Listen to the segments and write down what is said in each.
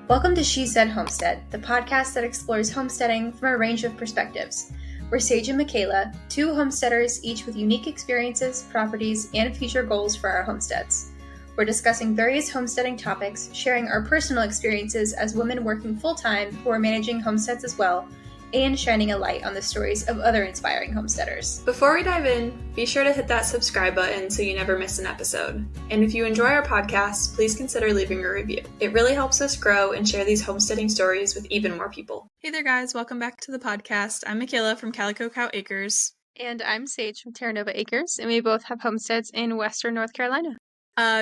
Welcome to She Said Homestead, the podcast that explores homesteading from a range of perspectives. We're Sage and Michaela, two homesteaders, each with unique experiences, properties, and future goals for our homesteads. We're discussing various homesteading topics, sharing our personal experiences as women working full-time who are managing homesteads as well, and shining a light on the stories of other inspiring homesteaders. Before we dive in, be sure to hit that subscribe button so you never miss an episode. And if you enjoy our podcast, please consider leaving a review. It really helps us grow and share these homesteading stories with even more people. Hey there, guys. Welcome back to the podcast. I'm Michaela from Calico Cow Acres. And I'm Sage from Terra Nova Acres, and we both have homesteads in Western North Carolina.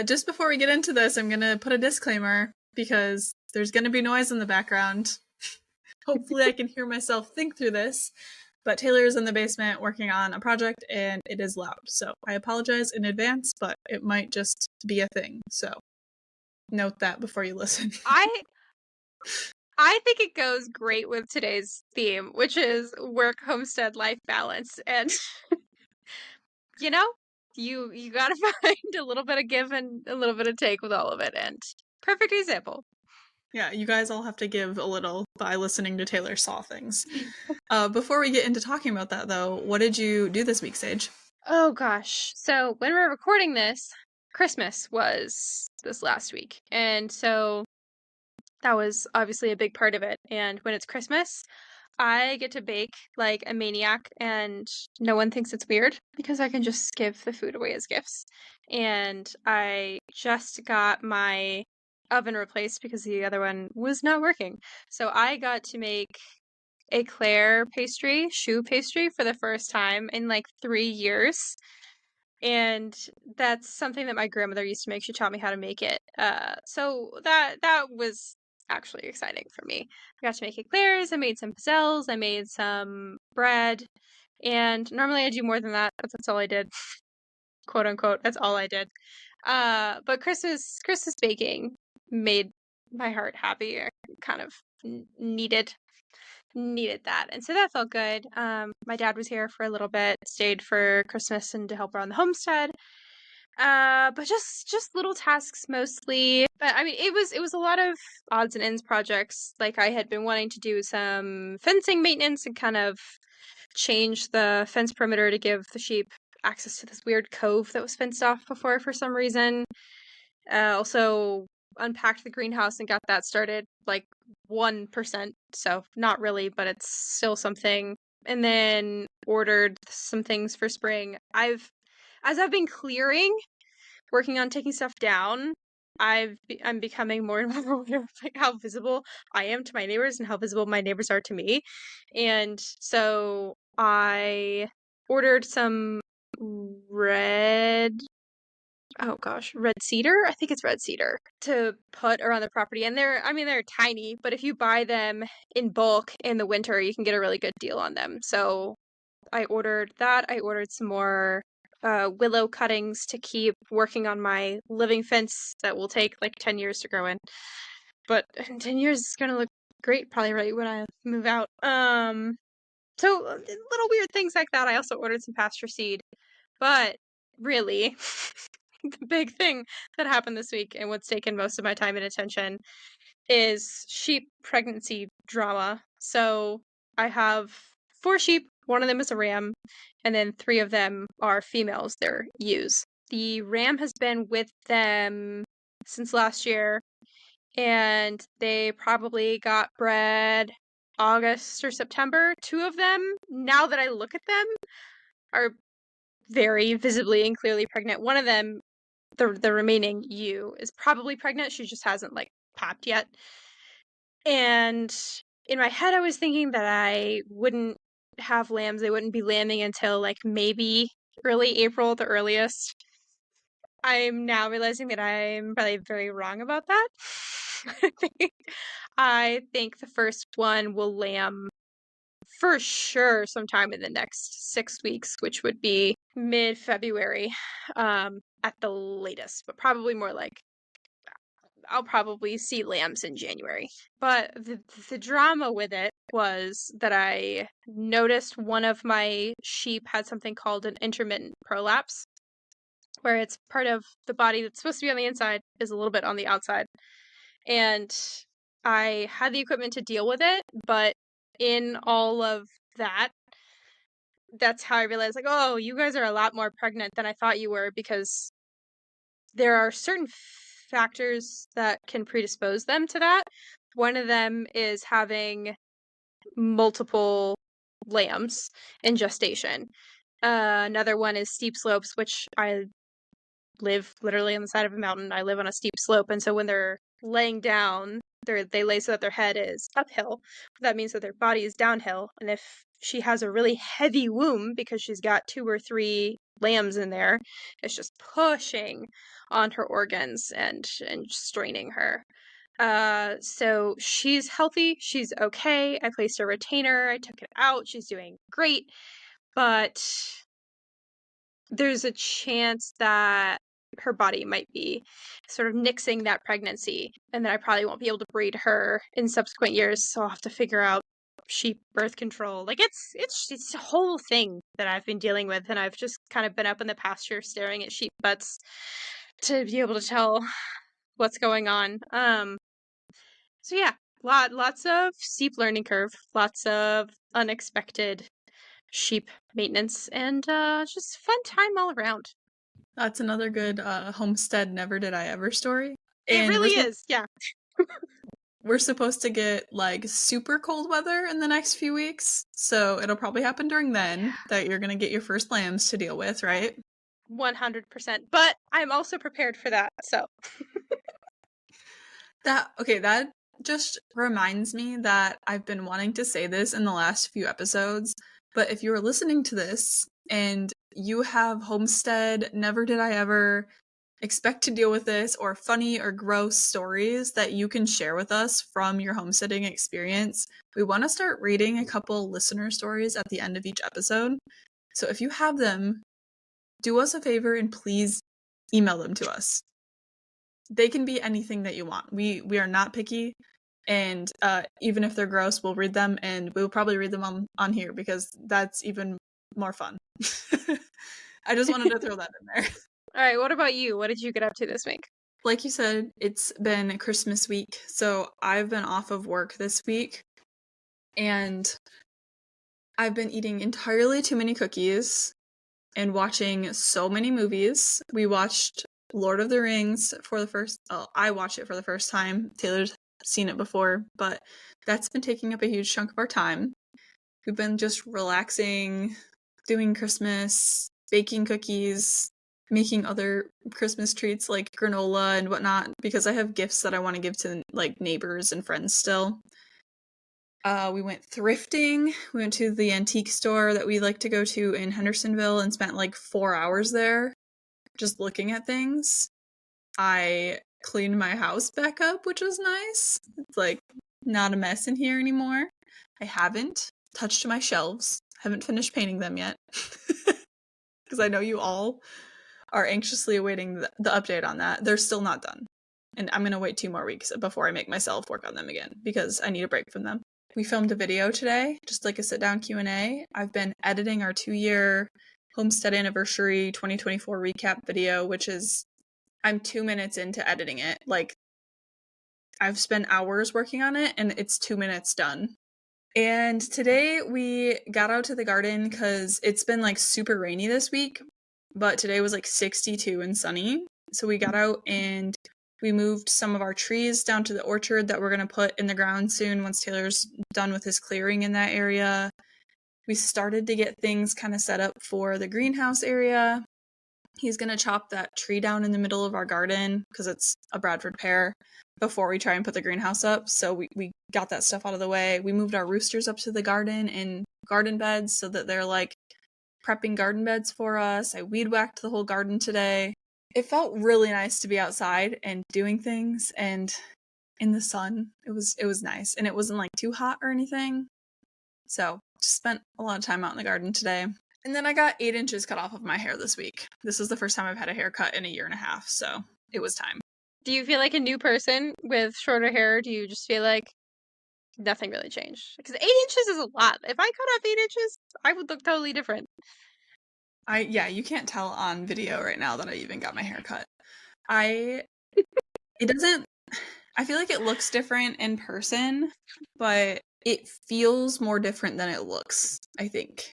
Just before we get into this, I'm going to put a disclaimer because there's going to be noise in the background. Hopefully I can hear myself think through this, but Taylor is in the basement working on a project and it is loud. So I apologize in advance, but it might just be a thing. So note that before you listen. I think it goes great with today's theme, which is work, homestead, life balance. And, you know, you got to find a little bit of give and a little bit of take with all of it. And perfect example. Yeah, you guys all have to give a little by listening to Taylor Saw things. Before we get into talking about that, though, what did you do this week, Sage? Oh, gosh. So when we're recording this, Christmas was this last week. And so that was obviously a big part of it. And when it's Christmas, I get to bake like a maniac, and no one thinks it's weird because I can just give the food away as gifts. And I just got my oven replaced because the other one was not working. So I got to make eclair pastry, choux pastry for the first time in like 3 years. And that's something that my grandmother used to make. She taught me how to make it. So that was actually exciting for me. I got to make eclairs, I made some pizzelles, I made some bread, and normally I do more than that, but that's all I did. Quote unquote, that's all I did. But Christmas baking made my heart happy. I kind of needed that, and so that felt good. My dad was here for a little bit, stayed for Christmas and to help around the homestead. But just little tasks mostly. But I mean, it was a lot of odds and ends projects. Like I had been wanting to do some fencing maintenance and kind of change the fence perimeter to give the sheep access to this weird cove that was fenced off before for some reason. Also unpacked the greenhouse and got that started like 1%, so not really, but it's still something. And then ordered some things for spring. As I've been clearing, working on taking stuff down, I'm becoming more and more aware of like how visible I am to my neighbors and how visible my neighbors are to me. And so I ordered some red cedar. I think it's red cedar to put around the property. And they're tiny, but if you buy them in bulk in the winter, you can get a really good deal on them. So I ordered that. I ordered some more willow cuttings to keep working on my living fence that will take like 10 years to grow in. But in 10 years, it's going to look great probably right when I move out. So little weird things like that. I also ordered some pasture seed. But really, the big thing that happened this week and what's taken most of my time and attention is sheep pregnancy drama. So I have 4 sheep. One of them is a ram, and then 3 of them are females. They're ewes. The ram has been with them since last year, and they probably got bred August or September. 2 of them, now that I look at them, are very visibly and clearly pregnant. One of them, the remaining ewe, is probably pregnant. She just hasn't like popped yet. And in my head, I was thinking that I wouldn't have lambs. They wouldn't be lambing until like maybe early April, the earliest. I'm now realizing that I'm probably very wrong about that. I think the first one will lamb for sure sometime in the next 6 weeks, which would be mid-February at the latest, but probably more like I'll probably see lambs in January. But the drama with it was that I noticed one of my sheep had something called an intermittent prolapse, where it's part of the body that's supposed to be on the inside is a little bit on the outside. And I had the equipment to deal with it, but in all of that, that's how I realized, like, oh, you guys are a lot more pregnant than I thought you were, because there are certain factors that can predispose them to that. One of them is having multiple lambs in gestation. Another one is steep slopes, which I live literally on the side of a mountain. I live on a steep slope, and so when they're laying down, they lay so that their head is uphill. That means that their body is downhill, and if she has a really heavy womb because she's got 2 or 3 lambs in there, it's just pushing on her organs and straining her. So she's healthy, she's okay. I placed a retainer, I took it out, she's doing great, but there's a chance that her body might be sort of nixing that pregnancy, and then I probably won't be able to breed her in subsequent years, so I'll have to figure out sheep birth control. Like, it's a whole thing that I've been dealing with, and I've just kind of been up in the pasture staring at sheep butts to be able to tell what's going on. So yeah, lots of steep learning curve, lots of unexpected sheep maintenance, and just fun time all around. That's another good homestead never did I ever story. It And really is, yeah. we're supposed to get like super cold weather in the next few weeks, so it'll probably happen during then that you're gonna get your first lambs to deal with, right? 100%. But I'm also prepared for that, so. That just reminds me that I've been wanting to say this in the last few episodes, but if you are listening to this and you have homestead, never did I ever expect to deal with this, or funny or gross stories that you can share with us from your homesteading experience, we want to start reading a couple listener stories at the end of each episode. So if you have them, do us a favor and please email them to us. They can be anything that you want. We are not picky, and even if they're gross, we'll read them, and we'll probably read them on here because that's even more fun. I just wanted to throw that in there. All right, what about you? What did you get up to this week? Like you said, it's been Christmas week, so I've been off of work this week, and I've been eating entirely too many cookies and watching so many movies. We watched Lord of the Rings I watched it for the first time. Taylor's seen it before, but that's been taking up a huge chunk of our time. We've been just relaxing, doing Christmas, baking cookies, making other Christmas treats like granola and whatnot, because I have gifts that I want to give to like neighbors and friends still. We went thrifting. We went to the antique store that we like to go to in Hendersonville and spent like 4 hours there just looking at things. I cleaned my house back up, which was nice. It's like not a mess in here anymore. I haven't touched my shelves. Haven't finished painting them yet. Because I know you all are anxiously awaiting the update on that. They're still not done. And I'm going to wait 2 more weeks before I make myself work on them again because I need a break from them. We filmed a video today, just like a sit-down Q&A. I've been editing our 2-year Homestead Anniversary 2024 recap video, which is, I'm 2 minutes into editing it. Like, I've spent hours working on it, and it's 2 minutes done. And today we got out to the garden because it's been like super rainy this week, but today was like 62 and sunny. So we got out and we moved some of our trees down to the orchard that we're going to put in the ground soon once Taylor's done with his clearing in that area. We started to get things kind of set up for the greenhouse area. He's going to chop that tree down in the middle of our garden because it's a Bradford pear before we try and put the greenhouse up. So we got that stuff out of the way. We moved our roosters up to the garden in garden beds so that they're like prepping garden beds for us. I weed whacked the whole garden today. It felt really nice to be outside and doing things and in the sun. It was nice, and it wasn't like too hot or anything. So just spent a lot of time out in the garden today. And then I got 8 inches cut off of my hair this week. This is the first time I've had a haircut in a 1.5 years, so it was time. Do you feel like a new person with shorter hair? Do you just feel like nothing really changed? Because 8 inches is a lot. If I cut off 8 inches, I would look totally different. You can't tell on video right now that I even got my hair cut. I feel like it looks different in person, but it feels more different than it looks, I think.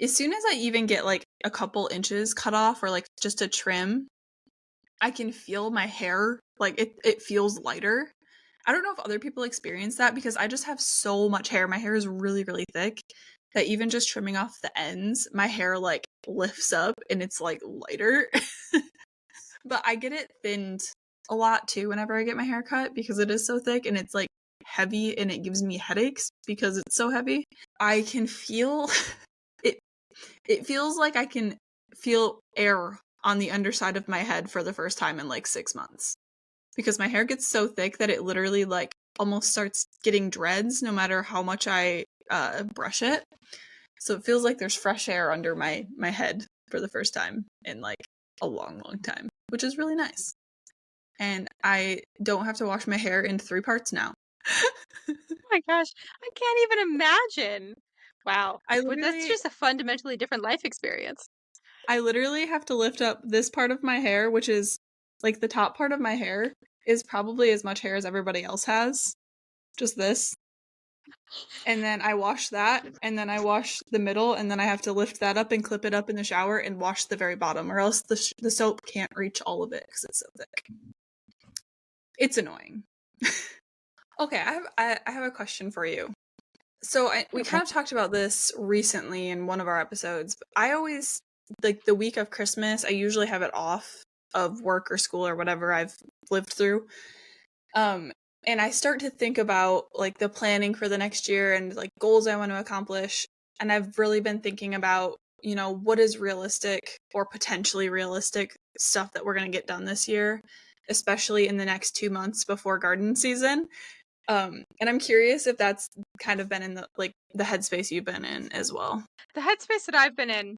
As soon as I even get like a couple inches cut off or like just a trim, I can feel my hair, like it feels lighter. I don't know if other people experience that because I just have so much hair. My hair is really, really thick that even just trimming off the ends, my hair like lifts up and it's like lighter. But I get it thinned a lot too whenever I get my hair cut because it is so thick and it's like heavy and it gives me headaches because it's so heavy. I can feel it. It feels like I can feel air on the underside of my head for the first time in like 6 months because my hair gets so thick that it literally like almost starts getting dreads no matter how much I brush it. So it feels like there's fresh air under my head for the first time in like a long, long time, which is really nice. And I don't have to wash my hair in 3 parts now. Oh my gosh, I can't even imagine. Wow. I That's literally just a fundamentally different life experience. have to lift up this part of my hair, which is like the top part of my hair is probably as much hair as everybody else has. Just this. And then I wash that, and then I wash the middle, and then I have to lift that up and clip it up in the shower and wash the very bottom, or else the soap can't reach all of it because it's so thick. It's annoying. Okay, I have a question for you. So we kind of talked about this recently in one of our episodes. But I always, like the week of Christmas, I usually have it off of work or school or whatever I've lived through. And I start to think about like the planning for the next year and like goals I want to accomplish. And I've really been thinking about, you know, what is realistic or potentially realistic stuff that we're going to get done this year, especially in the next 2 months before garden season. And I'm curious if that's kind of been in the headspace you've been in as well. The headspace that I've been in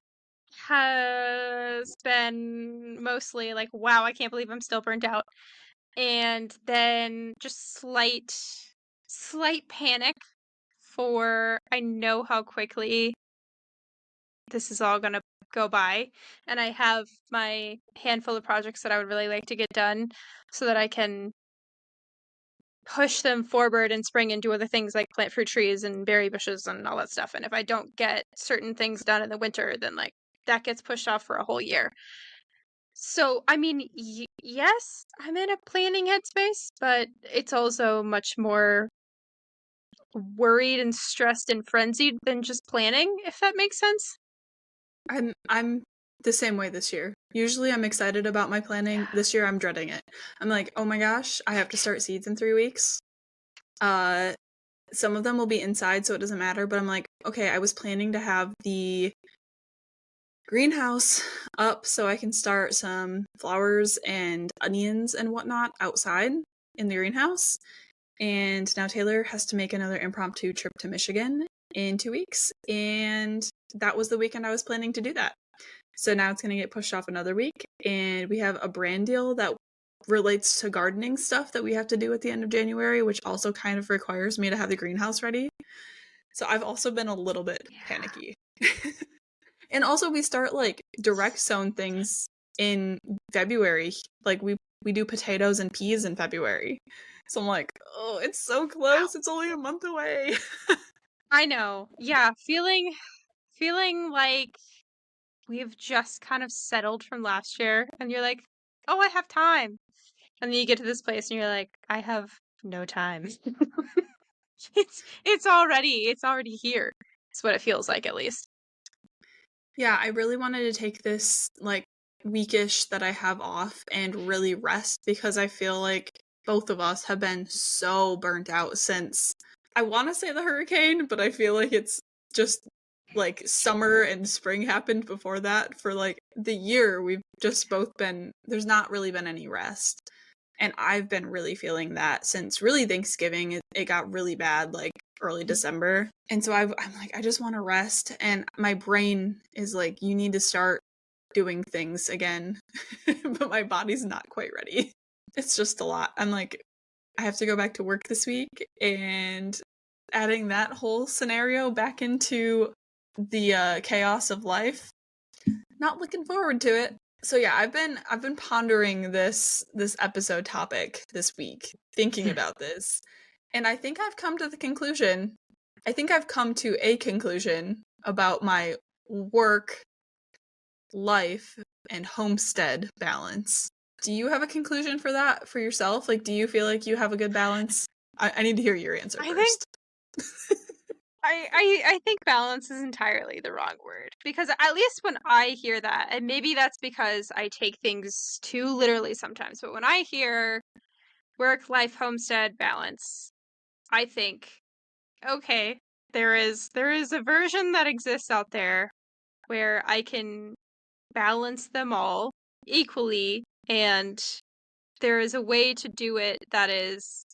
has been mostly like, wow, I can't believe I'm still burnt out. And then just slight panic for I know how quickly this is all going to go by. And I have my handful of projects that I would really like to get done so that I can push them forward in spring and do other things like plant fruit trees and berry bushes and all that stuff. And if I don't get certain things done in the winter, then like that gets pushed off for a whole year. So, I mean, yes, I'm in a planning headspace, but it's also much more worried and stressed and frenzied than just planning, if that makes sense. I'm the same way this year. Usually I'm excited about my planning. This year I'm dreading it. I'm like, oh my gosh, I have to start seeds in 3 weeks. Some of them will be inside, so it doesn't matter, but I'm like, okay, I was planning to have the greenhouse up so I can start some flowers and onions and whatnot outside in the greenhouse. And now Taylor has to make another impromptu trip to Michigan in 2 weeks. And that was the weekend I was planning to do that. So now it's going to get pushed off another week. And we have a brand deal that relates to gardening stuff that we have to do at the end of January, which also kind of requires me to have the greenhouse ready. So I've also been a little bit panicky. And also we start like direct sown things in February. Like we do potatoes and peas in February. So I'm like, oh, it's so close. It's only a month away. I know. Yeah, feeling like we've just kind of settled from last year and you're like, "Oh, I have time." And then you get to this place and you're like, "I have no time." It's already here. It's what it feels like, at least. Yeah, I really wanted to take this like weekish that I have off and really rest because I feel like both of us have been so burnt out since I want to say the hurricane, but I feel like it's just like summer and spring happened before that. For like the year, we've just both been, there's not really been any rest. And I've been really feeling that since really Thanksgiving. It got really bad like early December. And so I'm like, I just want to rest. And my brain is like, you need to start doing things again. But my body's not quite ready. It's just a lot. I'm like, I have to go back to work this week, and adding that whole scenario back into the chaos of life, not looking forward to it. So yeah, I've been pondering this episode topic this week, thinking about this. And I think I've come to a conclusion about my work, life, and homestead balance. Do you have a conclusion for that for yourself? Like, do you feel like you have a good balance? I need to hear your answer I think first. I think balance is entirely the wrong word, because at least when I hear that, and maybe that's because I take things too literally sometimes, but when I hear work life homestead balance, I think, okay, there is a version that exists out there where I can balance them all equally, and there is a way to do it that is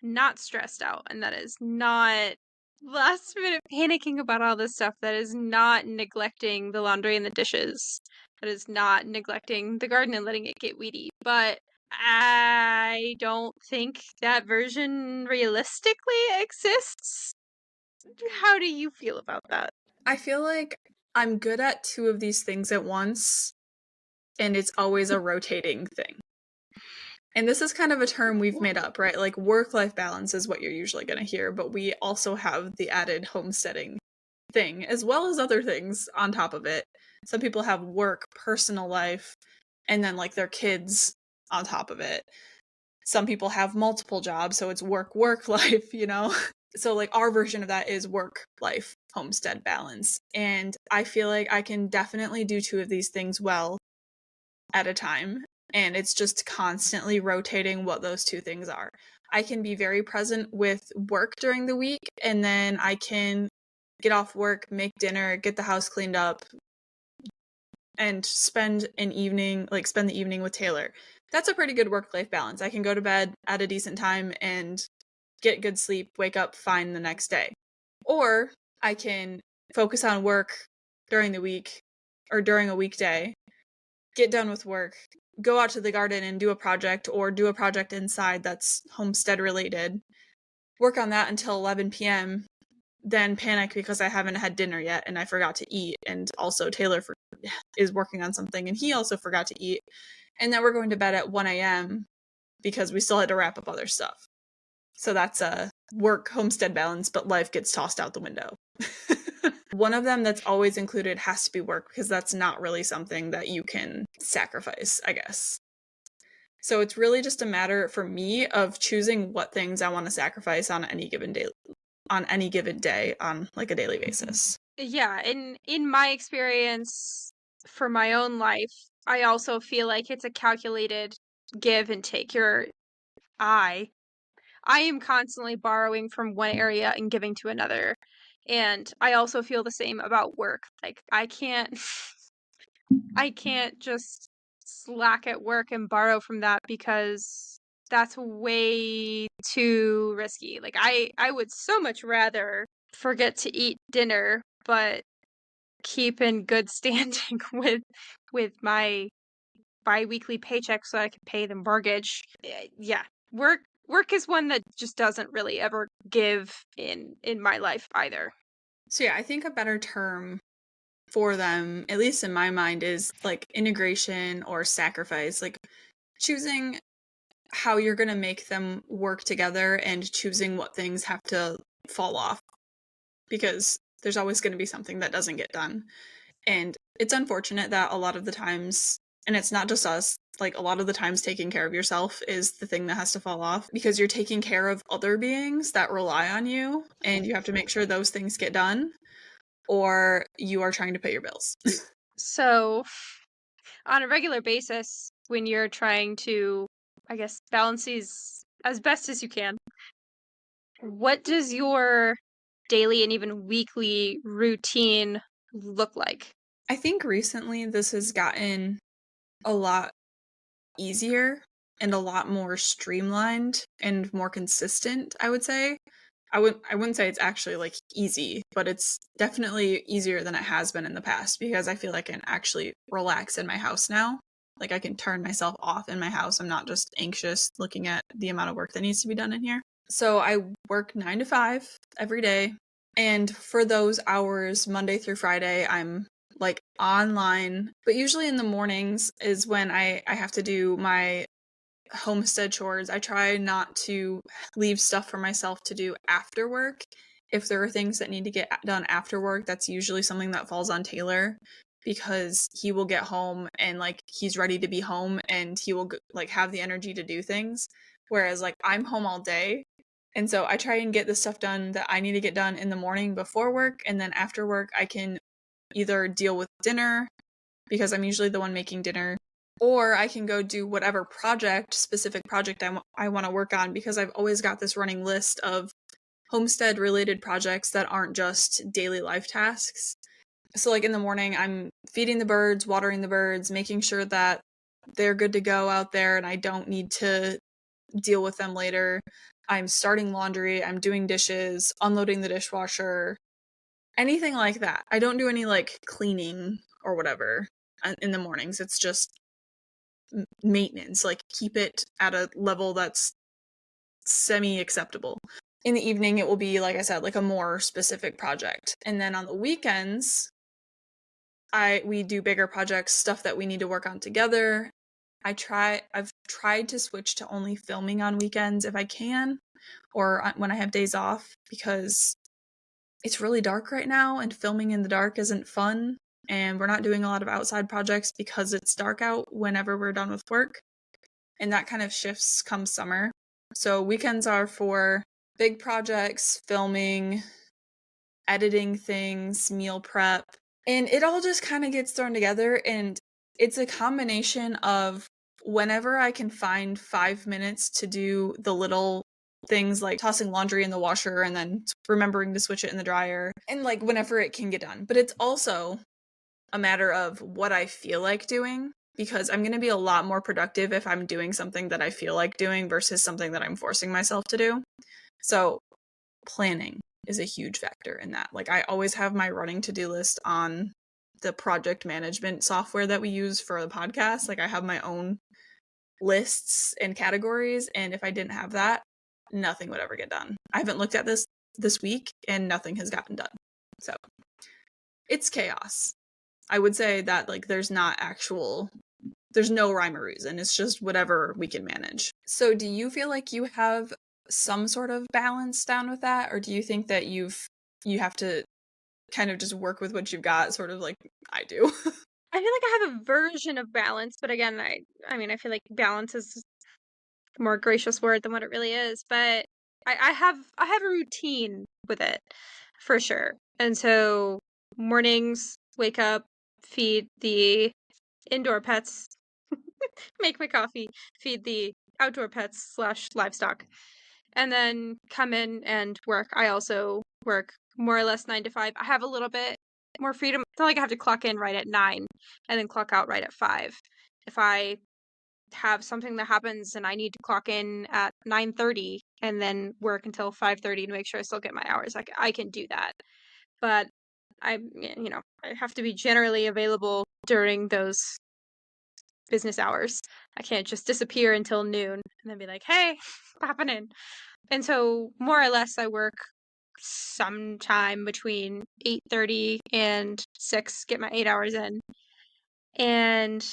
not stressed out and that is not last minute panicking about all this stuff, that is not neglecting the laundry and the dishes, that is not neglecting the garden and letting it get weedy. But I don't think that version realistically exists. How do you feel about that? I feel like I'm good at two of these things at once, and it's always a rotating thing. And this is kind of a term we've made up, right? Like work-life balance is what you're usually going to hear, but we also have the added homesteading thing, as well as other things on top of it. Some people have work, personal life, and then like their kids on top of it. Some people have multiple jobs, so it's work life, you know? So like our version of that is work life homestead balance. And I feel like I can definitely do two of these things well at a time. And it's just constantly rotating what those two things are. I can be very present with work during the week, and then I can get off work, make dinner, get the house cleaned up, and spend the evening with Taylor. That's a pretty good work-life balance. I can go to bed at a decent time and get good sleep, wake up fine the next day. Or I can focus on work during the week or during a weekday, get done with work, go out to the garden and do a project, or do a project inside that's homestead related, work on that until 11 p.m., then panic because I haven't had dinner yet and I forgot to eat, and also Taylor is working on something and he also forgot to eat, and then we're going to bed at 1 a.m. because we still had to wrap up other stuff. So that's a work homestead balance, but life gets tossed out the window. One of them that's always included has to be work, because that's not really something that you can sacrifice, I guess. So it's really just a matter for me of choosing what things I want to sacrifice on any given day, on like a daily basis. Yeah, in my experience for my own life, I also feel like it's a calculated give and take. I am constantly borrowing from one area and giving to another. And I also feel the same about work. Like I can't I can't just slack at work and borrow from that, because that's way too risky. Like I would so much rather forget to eat dinner but keep in good standing with my bi-weekly paycheck so I can pay the mortgage. Yeah. Work is one that just doesn't really ever give in my life either. So yeah, I think a better term for them, at least in my mind, is like integration or sacrifice, like choosing how you're going to make them work together and choosing what things have to fall off, because there's always going to be something that doesn't get done. And it's unfortunate that a lot of the times, and it's not just us, like a lot of the times taking care of yourself is the thing that has to fall off, because you're taking care of other beings that rely on you, and you have to make sure those things get done, or you are trying to pay your bills. So, on a regular basis, when you're trying to, I guess, balance these as best as you can, what does your daily and even weekly routine look like? I think recently this has gotten a lot easier and a lot more streamlined and more consistent, I would say. I wouldn't say it's actually like easy, but it's definitely easier than it has been in the past, because I feel like I can actually relax in my house now. Like I can turn myself off in my house. I'm not just anxious looking at the amount of work that needs to be done in here. So I work 9 to 5 every day. And for those hours, Monday through Friday, I'm like online, but usually in the mornings is when I have to do my homestead chores. I try not to leave stuff for myself to do after work. If there are things that need to get done after work, that's usually something that falls on Taylor, because he will get home and like he's ready to be home and he will like have the energy to do things, whereas like I'm home all day. And so I try and get the stuff done that I need to get done in the morning before work, and then after work I can either deal with dinner because I'm usually the one making dinner, or I can go do whatever specific project I want to work on, because I've always got this running list of homestead related projects that aren't just daily life tasks. So like in the morning, I'm feeding the birds, watering the birds, making sure that they're good to go out there and I don't need to deal with them later. I'm starting laundry, I'm doing dishes, unloading the dishwasher, anything like that. I don't do any like cleaning or whatever in the mornings. It's just maintenance, like keep it at a level that's semi-acceptable. In the evening, it will be, like I said, like a more specific project. And then on the weekends, we do bigger projects, stuff that we need to work on together. I've tried to switch to only filming on weekends if I can, or when I have days off, because it's really dark right now and filming in the dark isn't fun. And we're not doing a lot of outside projects because it's dark out whenever we're done with work. And that kind of shifts come summer. So weekends are for big projects, filming, editing things, meal prep. And it all just kind of gets thrown together. And it's a combination of whenever I can find 5 minutes to do the little things like tossing laundry in the washer and then remembering to switch it in the dryer, and like whenever it can get done. But it's also a matter of what I feel like doing, because I'm going to be a lot more productive if I'm doing something that I feel like doing versus something that I'm forcing myself to do. So planning is a huge factor in that. Like I always have my running to-do list on the project management software that we use for the podcast. Like I have my own lists and categories, and if I didn't have that, nothing would ever get done. I haven't looked at this week and nothing has gotten done. So it's chaos. I would say that like there's no rhyme or reason. It's just whatever we can manage. So do you feel like you have some sort of balance down with that, or do you think that you have to kind of just work with what you've got, sort of like I do? I feel like I have a version of balance, but again, I mean, I feel like balance is a more gracious word than what it really is. But I have a routine with it for sure. And so mornings, wake up, feed the indoor pets, make my coffee, feed the outdoor pets / livestock, and then come in and work. I also work more or less 9 to 5. I have a little bit more freedom. It's not like I have to clock in right at 9 and then clock out right at 5. If I have something that happens and I need to clock in at 9:30 and then work until 5:30 to make sure I still get my hours, I can do that. But I have to be generally available during those business hours. I can't just disappear until noon and then be like, "Hey, popping in." And so more or less I work sometime between 8:30 and 6, get my 8 hours in. And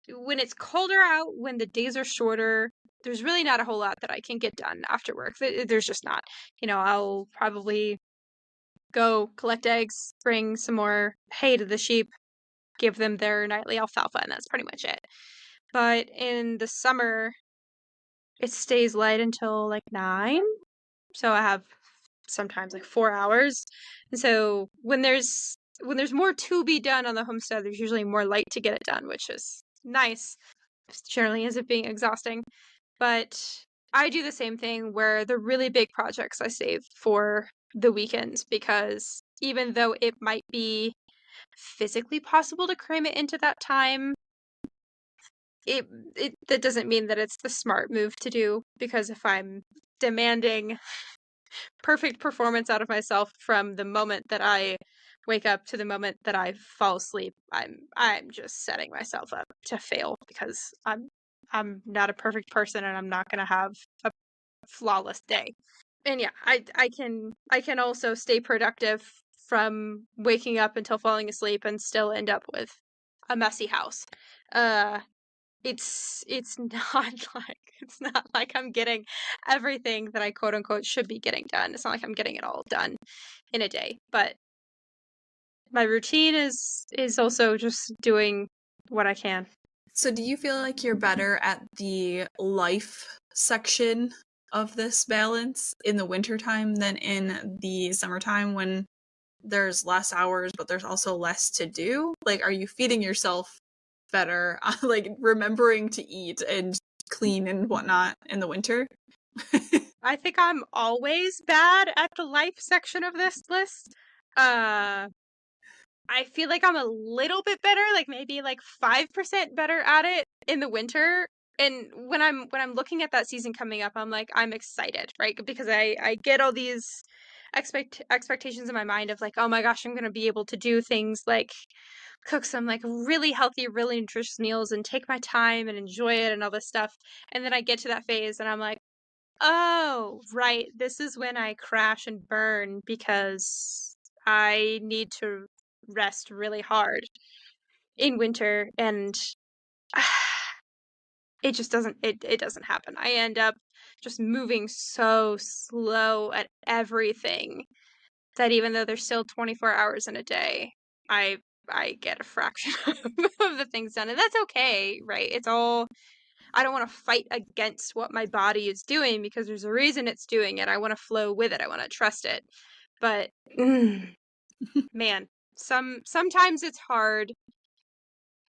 when it's colder out, when the days are shorter, there's really not a whole lot that I can get done after work. There's just not. I'll probably go collect eggs, bring some more hay to the sheep, give them their nightly alfalfa, and that's pretty much it. But in the summer, it stays light until like 9. So I have sometimes like 4 hours. And so when there's more to be done on the homestead, there's usually more light to get it done, which is nice. It generally ends up being exhausting. But I do the same thing where the really big projects I save for the weekends, because even though it might be physically possible to cram it into that time, it that doesn't mean that it's the smart move to do, because if I'm demanding perfect performance out of myself from the moment that I wake up to the moment that I fall asleep, I'm just setting myself up to fail, because I'm not a perfect person and I'm not going to have a flawless day. And yeah, I can also stay productive from waking up until falling asleep and still end up with a messy house. It's not like I'm getting everything that I quote unquote should be getting done. It's not like I'm getting it all done in a day, but my routine is also just doing what I can. So do you feel like you're better at the life section of this balance in the wintertime than in the summertime when there's less hours, but there's also less to do? Like, are you feeding yourself better, like remembering to eat and clean and whatnot in the winter? I think I'm always bad at the life section of this list. I feel like I'm a little bit better, like maybe like 5% better at it in the winter. And when I'm looking at that season coming up, I'm like, I'm excited, right? Because I get all these expectations in my mind of like, oh my gosh, I'm gonna be able to do things like cook some like really healthy, really nutritious meals and take my time and enjoy it and all this stuff. And then I get to that phase and I'm like, oh, right, this is when I crash and burn because I need to rest really hard in winter, and it just it doesn't happen. I end up just moving so slow at everything that even though there's still 24 hours in a day, I get a fraction of the things done, and that's okay, right? It's all, I don't want to fight against what my body is doing because there's a reason it's doing it. I want to flow with it. I want to trust it. But man, sometimes it's hard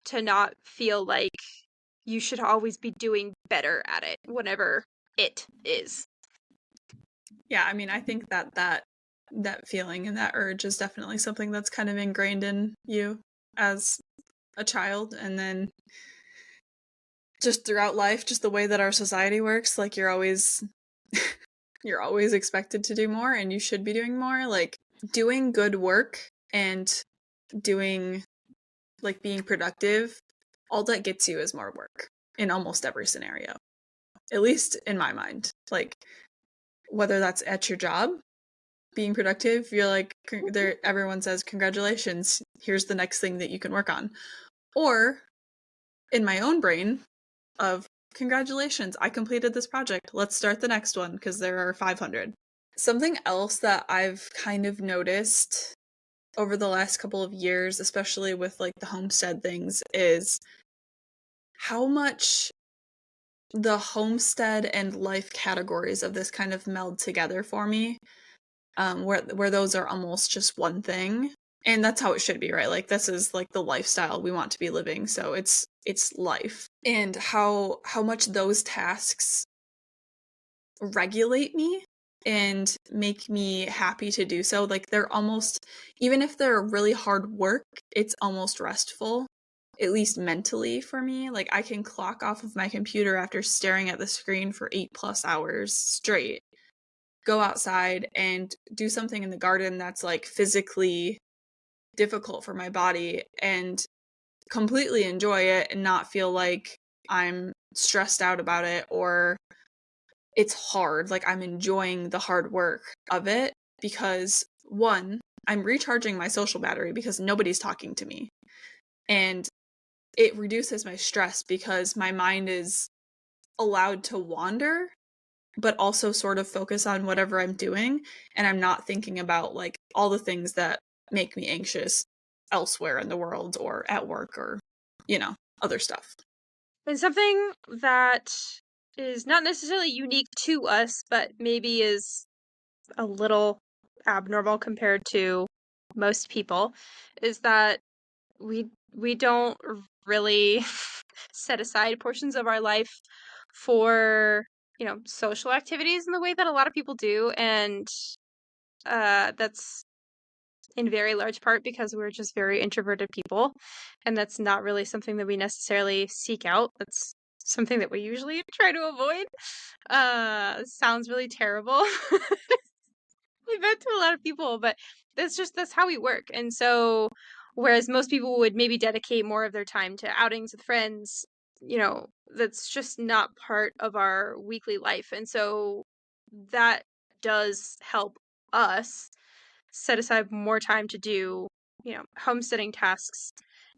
to not feel like you should always be doing better at it, whatever it is. Yeah, I mean, I think that feeling and that urge is definitely something that's kind of ingrained in you as a child, and then just throughout life, just the way that our society works, like you're always expected to do more, and you should be doing more. Like doing good work and doing, like, being productive, all that gets you is more work in almost every scenario, at least in my mind. Like, whether that's at your job, being productive, you're like, everyone says, congratulations, here's the next thing that you can work on. Or in my own brain of, congratulations, I completed this project, let's start the next one because there are 500. Something else that I've kind of noticed over the last couple of years, especially with like the homestead things, is how much the homestead and life categories of this kind of meld together for me, where those are almost just one thing. And that's how it should be, right? Like, this is like the lifestyle we want to be living, so it's life. And how much those tasks regulate me and make me happy to do so. Like, they're almost, even if they're really hard work, it's almost restful, at least mentally for me. Like, I can clock off of my computer after staring at the screen for 8+ hours straight, go outside and do something in the garden that's like physically difficult for my body and completely enjoy it and not feel like I'm stressed out about it or it's hard. Like, I'm enjoying the hard work of it because, one, I'm recharging my social battery because nobody's talking to me. And it reduces my stress because my mind is allowed to wander, but also sort of focus on whatever I'm doing. And I'm not thinking about like all the things that make me anxious elsewhere in the world or at work or, other stuff. And something that is not necessarily unique to us, but maybe is a little abnormal compared to most people, is that we don't really set aside portions of our life for, social activities in the way that a lot of people do, and that's in very large part because we're just very introverted people, and that's not really something that we necessarily seek out. That's something that we usually try to avoid. Sounds really terrible. I bet to a lot of people, but that's how we work. And so whereas most people would maybe dedicate more of their time to outings with friends, that's just not part of our weekly life. And so that does help us set aside more time to do, homesteading tasks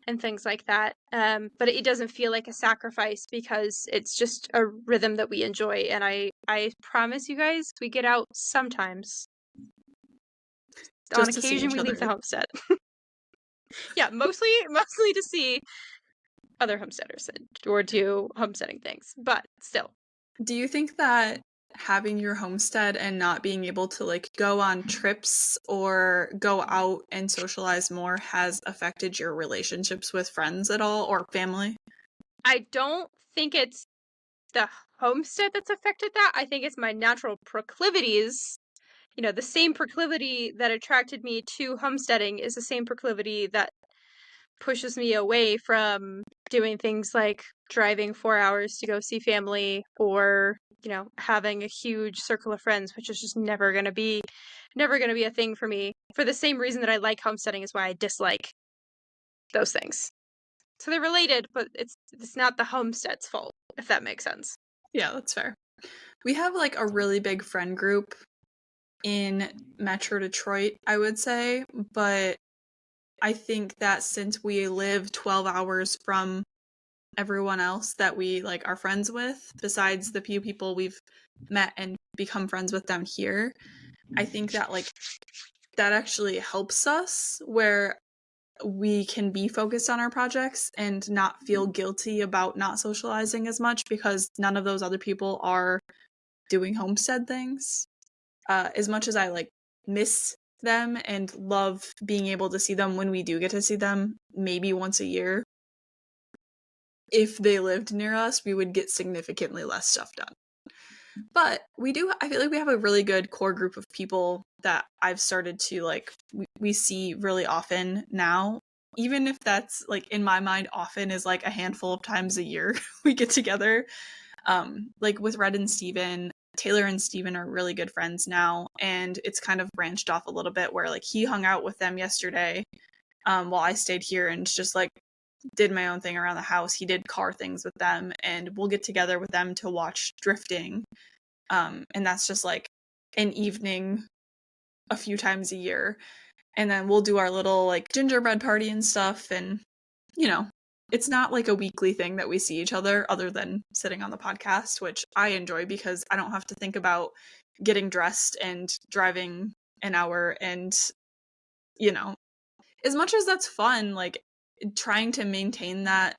and things like that. But it doesn't feel like a sacrifice because it's just a rhythm that we enjoy. And I promise you guys, we get out sometimes. On Just to see occasion, each we leave the other. homestead. Yeah, mostly to see other homesteaders or do homesteading things, but still. Do you think that having your homestead and not being able to like go on trips or go out and socialize more has affected your relationships with friends at all or family? I don't think it's the homestead that's affected that. I think it's my natural proclivities. The same proclivity that attracted me to homesteading is the same proclivity that pushes me away from doing things like driving 4 hours to go see family or, having a huge circle of friends, which is just never going to be a thing for me. For the same reason that I like homesteading is why I dislike those things. So they're related, but it's not the homestead's fault, if that makes sense. Yeah, that's fair. We have like a really big friend group in Metro Detroit, I would say, but I think that since we live 12 hours from everyone else that we like are friends with, besides the few people we've met and become friends with down here, I think that like that actually helps us where we can be focused on our projects and not feel guilty about not socializing as much because none of those other people are doing homestead things. As much as I like miss them and love being able to see them when we do get to see them, maybe once a year, if they lived near us, we would get significantly less stuff done. But I feel like we have a really good core group of people that I've started to like, we see really often now. Even if that's like in my mind, often is like a handful of times a year we get together. Like with Red and Steven, Taylor and Steven are really good friends now. And it's kind of branched off a little bit where like he hung out with them yesterday while I stayed here and just like did my own thing around the house. He did car things with them and we'll get together with them to watch drifting. And that's just like an evening a few times a year. And then we'll do our little like gingerbread party and stuff. And, it's not like a weekly thing that we see each other than sitting on the podcast, which I enjoy because I don't have to think about getting dressed and driving an hour. And, as much as that's fun, like trying to maintain that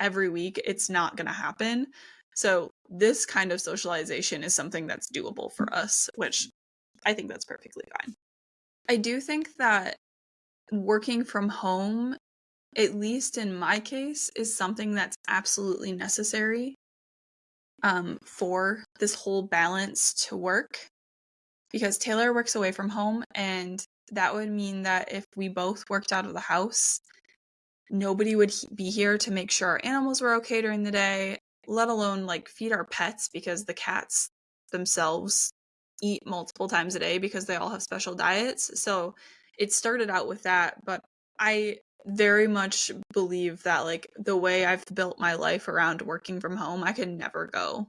every week, it's not going to happen. So this kind of socialization is something that's doable for us, which I think that's perfectly fine. I do think that working from home, at least in my case, is something that's absolutely necessary for this whole balance to work. Because Taylor works away from home, and that would mean that if we both worked out of the house, nobody would be here to make sure our animals were okay during the day, let alone like feed our pets because the cats themselves eat multiple times a day because they all have special diets. So it started out with that, but I very much believe that like the way I've built my life around working from home, I could never go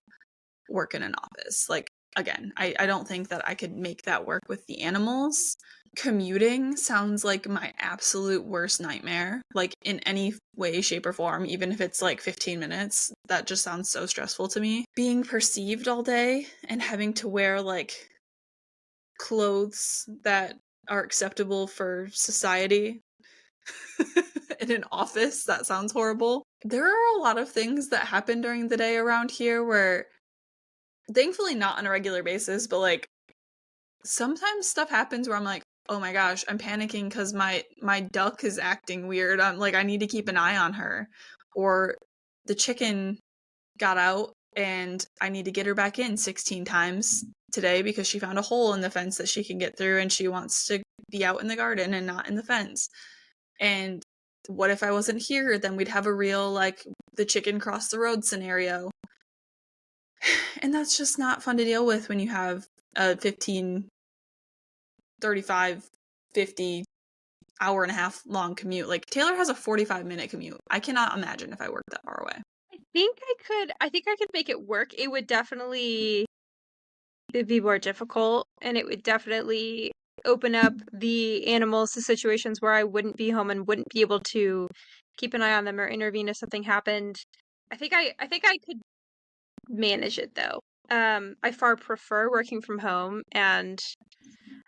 work in an office. Like again, I don't think that I could make that work with the animals. Commuting sounds like my absolute worst nightmare, like in any way, shape, or form, even if it's like 15 minutes. That just sounds so stressful to me. Being perceived all day and having to wear like clothes that are acceptable for society in an office, that sounds horrible. There are a lot of things that happen during the day around here where, thankfully not on a regular basis, but like sometimes stuff happens where I'm like, oh my gosh, I'm panicking because my duck is acting weird. I'm like, I need to keep an eye on her. Or the chicken got out and I need to get her back in 16 times today because she found a hole in the fence that she can get through and she wants to be out in the garden and not in the fence. And what if I wasn't here? Then we'd have a real like the chicken crossed the road scenario. And that's just not fun to deal with when you have a 15, 35, 50 hour and a half long commute. Like Taylor has a 45-minute commute. I cannot imagine if I worked that far away. I think I could make it work. It would definitely be more difficult and it would definitely open up the animals to situations where I wouldn't be home and wouldn't be able to keep an eye on them or intervene if something happened. I think I could manage it though. I far prefer working from home, and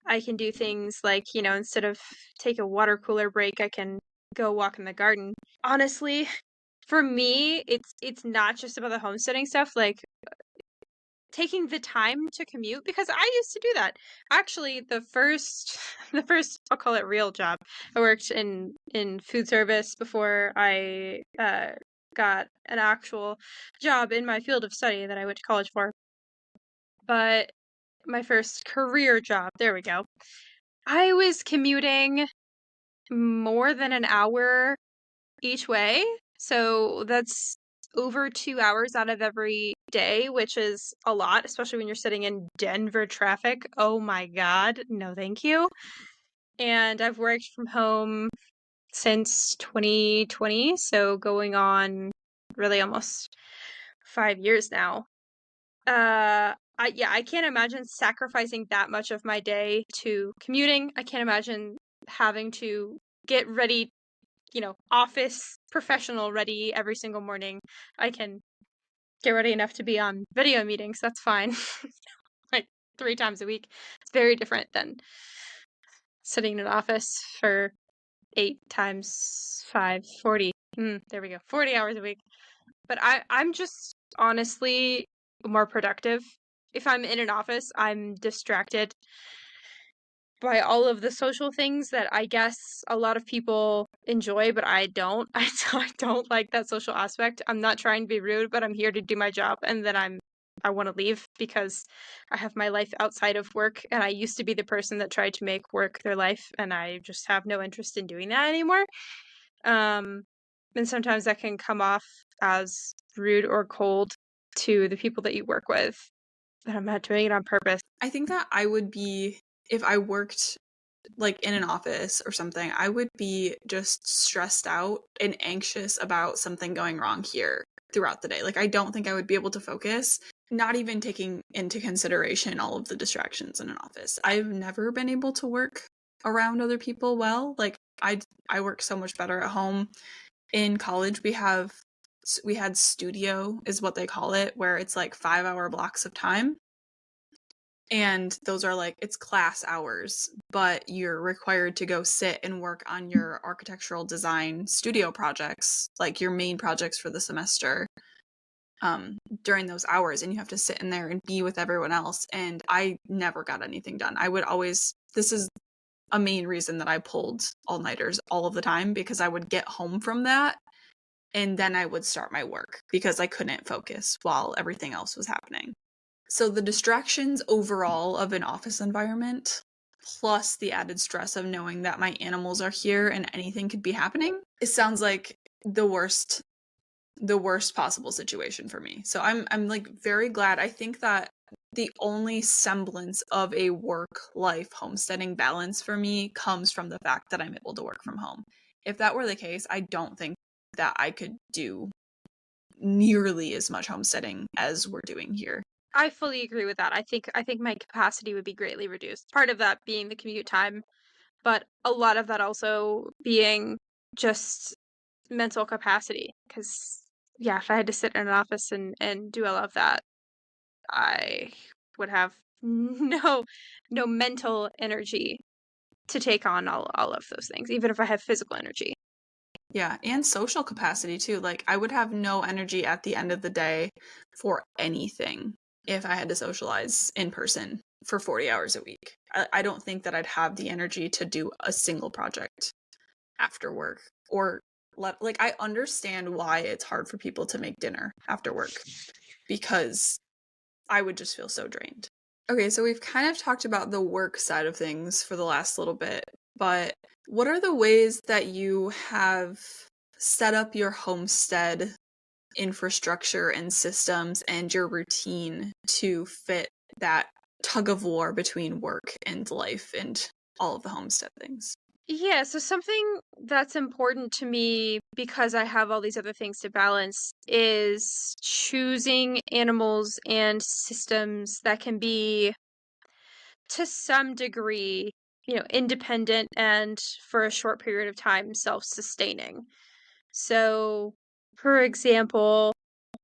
I can do things like, instead of take a water cooler break, I can go walk in the garden. Honestly, for me, it's not just about the homesteading stuff, like taking the time to commute, because I used to do that. Actually, the first the first, I'll call it, real job. I worked in food service before I got an actual job in my field of study that I went to college for. But my first career job, there we go. I was commuting more than an hour each way. So that's over 2 hours out of every day, which is a lot, especially when you're sitting in Denver traffic. Oh my God. No, thank you. And I've worked from home since 2020. So going on really almost 5 years now. I can't imagine sacrificing that much of my day to commuting. I can't imagine having to get ready, office professional ready every single morning. I can get ready enough to be on video meetings. That's fine. Like 3 times a week. It's very different than sitting in an office for 8 times 5, 40. There we go. 40 hours a week. But I'm just honestly more productive. If I'm in an office, I'm distracted by all of the social things that I guess a lot of people enjoy, but I don't. I don't like that social aspect. I'm not trying to be rude, but I'm here to do my job, and then I want to leave because I have my life outside of work, and I used to be the person that tried to make work their life, and I just have no interest in doing that anymore. And sometimes that can come off as rude or cold to the people that you work with, but I'm not doing it on purpose. I think that I would be, if I worked like in an office or something, I would be just stressed out and anxious about something going wrong here throughout the day. Like, I don't think I would be able to focus, not even taking into consideration all of the distractions in an office. I've never been able to work around other people well. Like, I work so much better at home. In college, we had studio, is what they call it, where it's like 5-hour blocks of time. And those are like, it's class hours, but you're required to go sit and work on your architectural design studio projects, like your main projects for the semester, during those hours. And you have to sit in there and be with everyone else. And I never got anything done. This is a main reason that I pulled all-nighters all of the time, because I would get home from that and then I would start my work because I couldn't focus while everything else was happening. So the distractions overall of an office environment, plus the added stress of knowing that my animals are here and anything could be happening, it sounds like the worst possible situation for me. So I'm like very glad. I think that the only semblance of a work-life homesteading balance for me comes from the fact that I'm able to work from home. If that were the case, I don't think that I could do nearly as much homesteading as we're doing here. I fully agree with that. I think my capacity would be greatly reduced. Part of that being the commute time, but a lot of that also being just mental capacity. Because yeah, if I had to sit in an office and do all of that, I would have no mental energy to take on all of those things, even if I have physical energy. Yeah, and social capacity too. Like, I would have no energy at the end of the day for anything if I had to socialize in person for 40 hours a week. I don't think that I'd have the energy to do a single project after work. Or, like, I understand why it's hard for people to make dinner after work, because I would just feel so drained. Okay, so we've kind of talked about the work side of things for the last little bit, but what are the ways that you have set up your homestead infrastructure and systems and your routine to fit that tug of war between work and life and all of the homestead things? Yeah, so something that's important to me, because I have all these other things to balance, is choosing animals and systems that can be, to some degree, independent and for a short period of time self-sustaining. So, for example,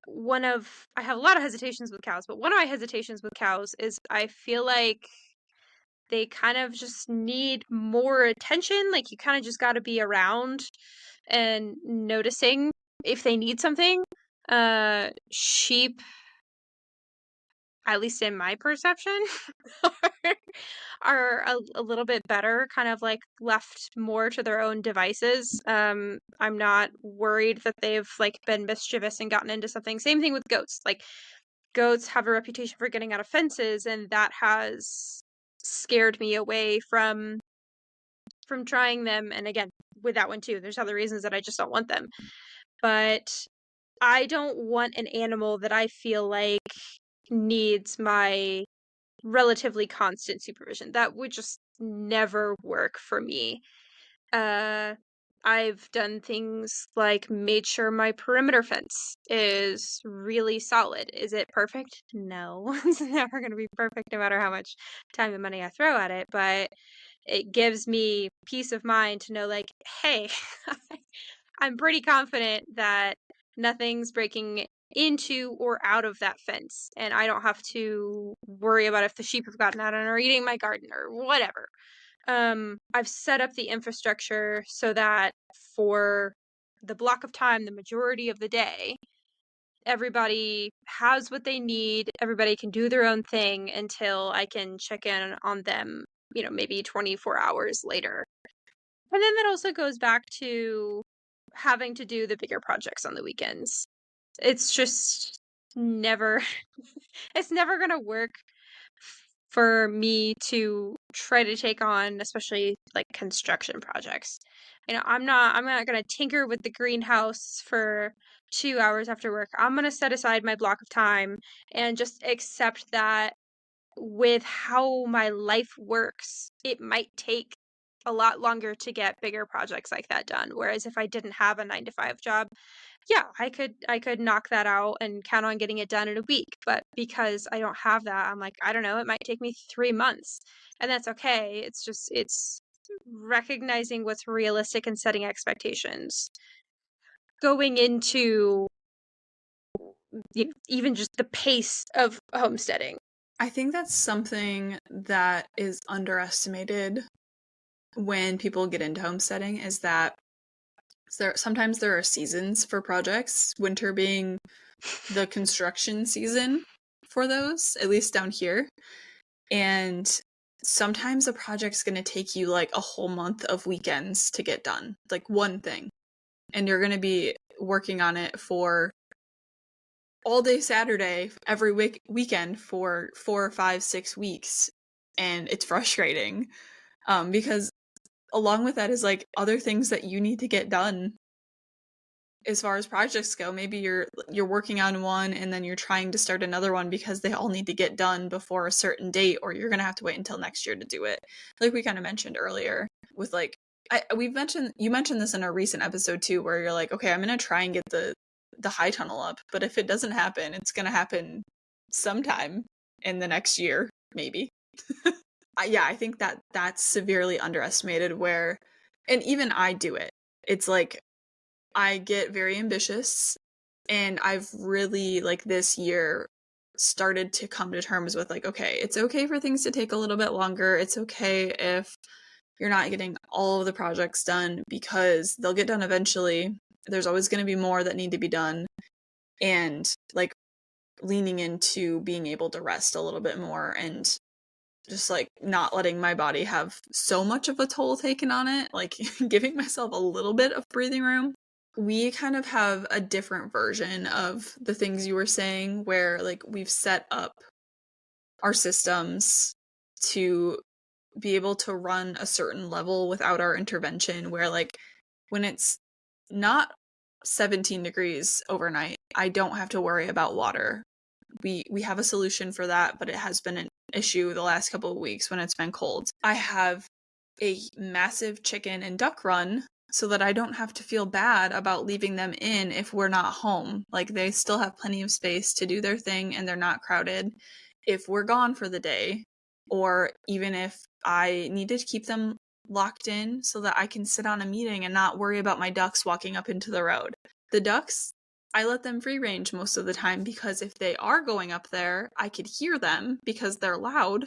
I have a lot of hesitations with cows, but one of my hesitations with cows is I feel like they kind of just need more attention. Like, you kind of just got to be around and noticing if they need something. Sheep, at least in my perception, are, are a little bit better, kind of like left more to their own devices. I'm not worried that they've like been mischievous and gotten into something. Same thing with goats. Like, goats have a reputation for getting out of fences, and that has scared me away from trying them. And again, with that one too, there's other reasons that I just don't want them. But I don't want an animal that I feel like needs my relatively constant supervision. That would just never work for me. Uh, I've done things like made sure my perimeter fence is really solid. Is it perfect? No. It's never going to be perfect no matter how much time and money I throw at it, but it gives me peace of mind to know, like, hey, I'm pretty confident that nothing's breaking into or out of that fence, and I don't have to worry about if the sheep have gotten out and are eating my garden or whatever. I've set up the infrastructure so that for the block of time, the majority of the day, everybody has what they need. Everybody can do their own thing until I can check in on them, maybe 24 hours later. And then that also goes back to having to do the bigger projects on the weekends. It's just never, it's never going to work for me to try to take on, especially like construction projects. I'm not going to tinker with the greenhouse for 2 hours after work. I'm going to set aside my block of time and just accept that with how my life works, it might take a lot longer to get bigger projects like that done. Whereas if I didn't have a 9 to 5 job, yeah, I could knock that out and count on getting it done in a week. But because I don't have that, I'm like, I don't know, it might take me 3 months. And that's okay. It's recognizing what's realistic and setting expectations. Going into even just the pace of homesteading. I think that's something that is underestimated when people get into homesteading, is that sometimes there are seasons for projects, winter being the construction season for those, at least down here. And sometimes a project's going to take you like a whole month of weekends to get done, like one thing. And you're going to be working on it for all day Saturday, every weekend for 4, 5, 6 weeks. And it's frustrating because along with that is like other things that you need to get done as far as projects go. Maybe you're working on one and then you're trying to start another one because they all need to get done before a certain date, or you're going to have to wait until next year to do it. Like we kind of mentioned earlier with like, you mentioned this in a recent episode too, where you're like, okay, I'm going to try and get the high tunnel up, but if it doesn't happen, it's going to happen sometime in the next year, maybe. Yeah, I think that that's severely underestimated, where, and even I do it. It's like, I get very ambitious, and I've really, like, this year started to come to terms with, like, okay, it's okay for things to take a little bit longer. It's okay if you're not getting all of the projects done, because they'll get done eventually. There's always going to be more that need to be done. And, like, leaning into being able to rest a little bit more and just like not letting my body have so much of a toll taken on it, like giving myself a little bit of breathing room. We kind of have a different version of the things you were saying, where like we've set up our systems to be able to run a certain level without our intervention, where like when it's not 17 degrees overnight, I don't have to worry about water. We have a solution for that, but it has been an issue the last couple of weeks when it's been cold. I have a massive chicken and duck run so that I don't have to feel bad about leaving them in if we're not home. Like, they still have plenty of space to do their thing and they're not crowded. If we're gone for the day, or even if I needed to keep them locked in so that I can sit on a meeting and not worry about my ducks walking up into the road. The ducks, I let them free range most of the time because if they are going up there, I could hear them because they're loud,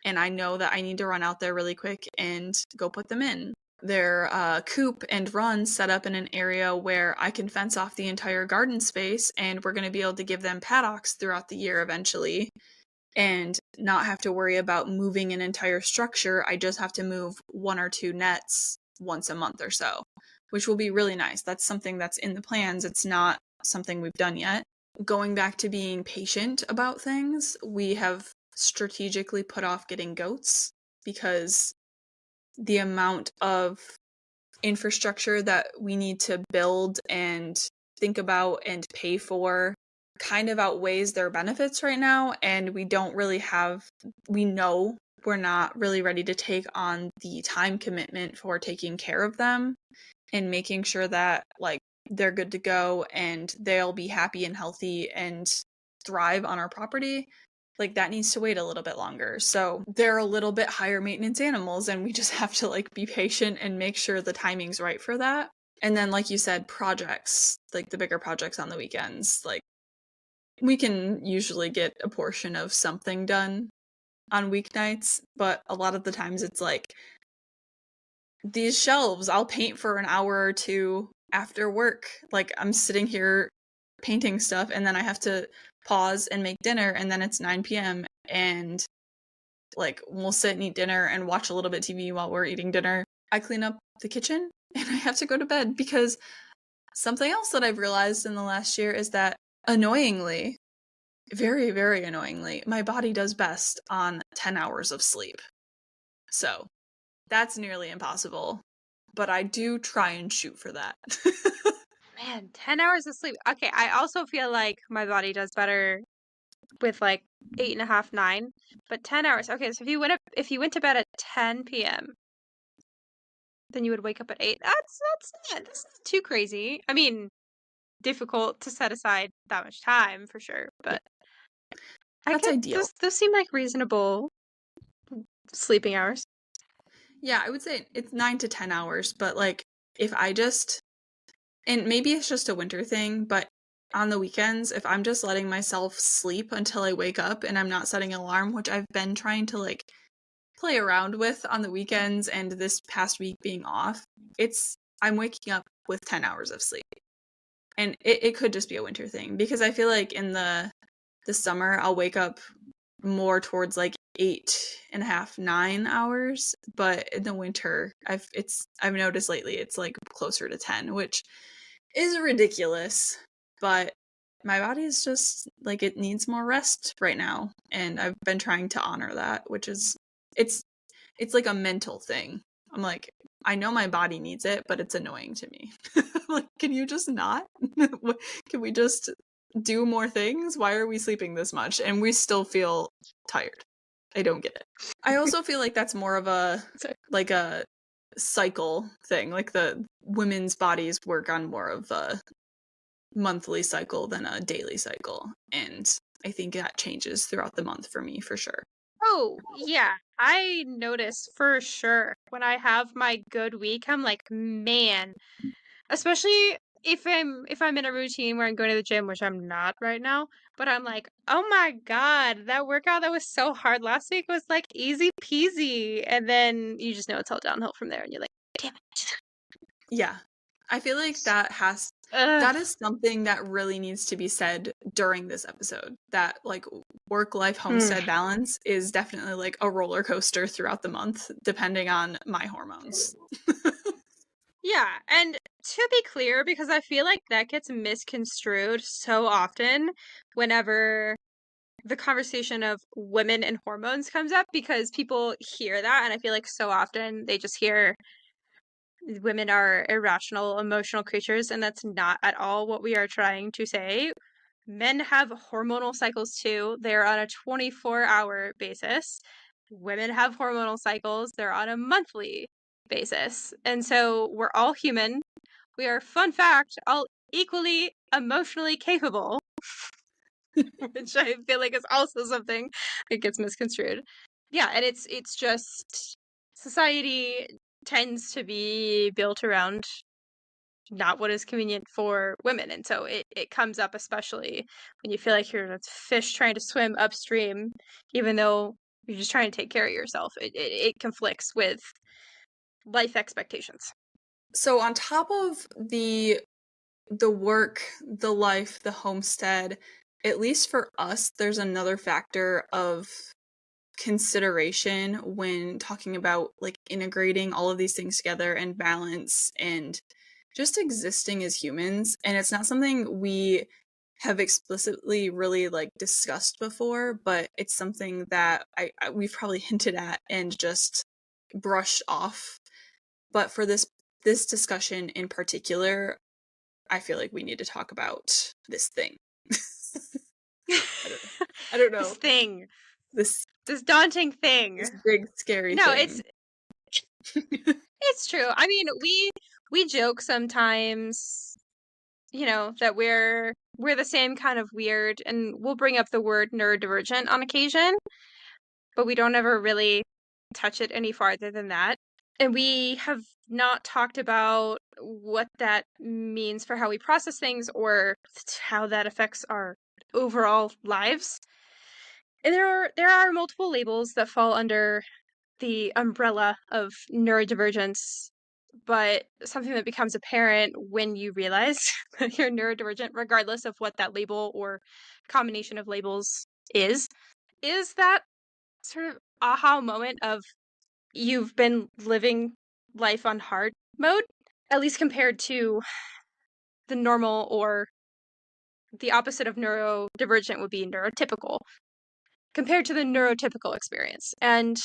and I know that I need to run out there really quick and go put them in. Their coop and run set up in an area where I can fence off the entire garden space, and we're going to be able to give them paddocks throughout the year eventually and not have to worry about moving an entire structure. I just have to move 1 or 2 nets once a month or so, which will be really nice. That's something that's in the plans. It's not something we've done yet. Going back to being patient about things, we have strategically put off getting goats because the amount of infrastructure that we need to build and think about and pay for kind of outweighs their benefits right now, and we know we're not really ready to take on the time commitment for taking care of them and making sure that like they're good to go and they'll be happy and healthy and thrive on our property. Like that needs to wait a little bit longer. So they're a little bit higher maintenance animals, and we just have to like be patient and make sure the timing's right for that. And then like you said, projects, like the bigger projects on the weekends, like we can usually get a portion of something done on weeknights, but a lot of the times it's like these shelves I'll paint for an hour or two after work. Like I'm sitting here painting stuff and then I have to pause and make dinner, and then it's 9 p.m. and like we'll sit and eat dinner and watch a little bit TV while we're eating dinner. I clean up the kitchen and I have to go to bed, because something else that I've realized in the last year is that annoyingly, very, very annoyingly, my body does best on 10 hours of sleep. So that's nearly impossible, but I do try and shoot for that. Man, 10 hours of sleep. Okay, I also feel like my body does better with like 8.5, 9, but 10 hours. Okay, so if you went to bed at 10 p.m., then you would wake up at 8. That's not too crazy. I mean, difficult to set aside that much time for sure, but That's ideal. Those seem like reasonable sleeping hours. Yeah, I would say it's 9 to 10 hours, but like if I just, and maybe it's just a winter thing, but on the weekends, if I'm just letting myself sleep until I wake up and I'm not setting an alarm, which I've been trying to like play around with on the weekends and this past week being off, I'm waking up with 10 hours of sleep. And it could just be a winter thing, because I feel like in the summer I'll wake up more towards like 8.5, 9 hours, but in the winter I've noticed lately it's like closer to 10, which is ridiculous, but my body is just like it needs more rest right now, and I've been trying to honor that, which is it's like a mental thing. I'm like, I know my body needs it, but it's annoying to me. Like, can you just not? Can we just do more things? Why are we sleeping this much and we still feel tired? I don't get it. I also feel like that's more of a like a cycle thing. Like the women's bodies work on more of a monthly cycle than a daily cycle, and I think that changes throughout the month for me for sure. Oh, yeah. I notice for sure when I have my good week, I'm like, man, especially if I'm in a routine where I'm going to the gym, which I'm not right now, but I'm like, oh my God, that workout that was so hard last week was like easy peasy. And then you just know it's all downhill from there and you're like, damn it. Yeah. I feel like that is something that really needs to be said during this episode. That like work-life homestead balance is definitely like a roller coaster throughout the month, depending on my hormones. Yeah, and to be clear, because I feel like that gets misconstrued so often whenever the conversation of women and hormones comes up, because people hear that, and I feel like so often they just hear women are irrational, emotional creatures, and that's not at all what we are trying to say. Men have hormonal cycles too. They're on a 24-hour basis. Women have hormonal cycles. They're on a monthly basis. And so we're all human. We are, fun fact, all equally emotionally capable, which I feel like is also something that gets misconstrued. Yeah, and it's just society tends to be built around not what is convenient for women. And so it comes up especially when you feel like you're a fish trying to swim upstream, even though you're just trying to take care of yourself. It conflicts with life expectations. So on top of the work, the life, the homestead, at least for us, there's another factor of consideration when talking about like integrating all of these things together and balance and just existing as humans. And it's not something we have explicitly really like discussed before, but it's something that we've probably hinted at and just brushed off. But for this discussion in particular, I feel like we need to talk about this thing. I don't know. This thing. This daunting thing. This big scary No, thing. it's true. I mean, we joke sometimes, that we're the same kind of weird, and we'll bring up the word neurodivergent on occasion, but we don't ever really touch it any farther than that. And we have not talked about what that means for how we process things or how that affects our overall lives. And there are multiple labels that fall under the umbrella of neurodivergence, but something that becomes apparent when you realize that you're neurodivergent, regardless of what that label or combination of labels is that sort of aha moment of you've been living life on hard mode, at least compared to the normal, or the opposite of neurodivergent would be neurotypical, compared to the neurotypical experience. And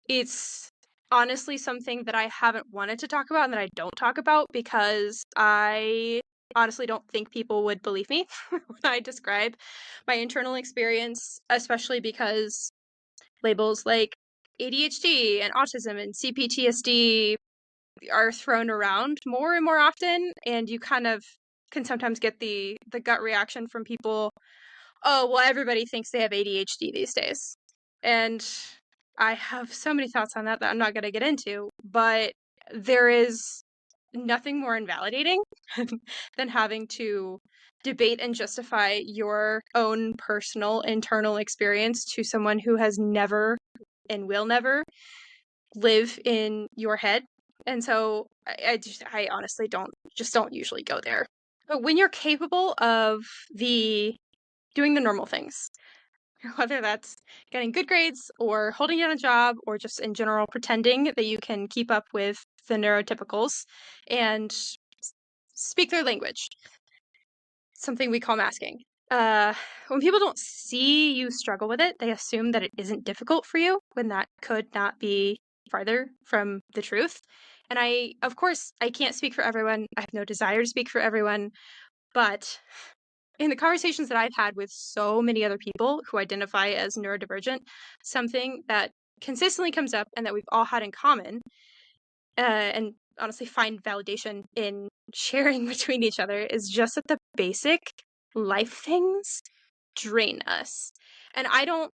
it's honestly something that I haven't wanted to talk about and that I don't talk about because I honestly don't think people would believe me when I describe my internal experience, especially because labels like ADHD and autism and CPTSD are thrown around more and more often, and you kind of can sometimes get the gut reaction from people, oh, well, everybody thinks they have ADHD these days. And I have so many thoughts on that I'm not going to get into, but there is nothing more invalidating than having to debate and justify your own personal internal experience to someone who has never and will never live in your head. And so I honestly don't usually go there. But when you're capable of doing the normal things, whether that's getting good grades or holding down a job or just in general pretending that you can keep up with the neurotypicals and speak their language, something we call masking. When people don't see you struggle with it, they assume that it isn't difficult for you, when that could not be farther from the truth. And of course, I can't speak for everyone. I have no desire to speak for everyone. But in the conversations that I've had with so many other people who identify as neurodivergent, something that consistently comes up and that we've all had in common, and honestly find validation in sharing between each other, is just that the basic life things drain us. And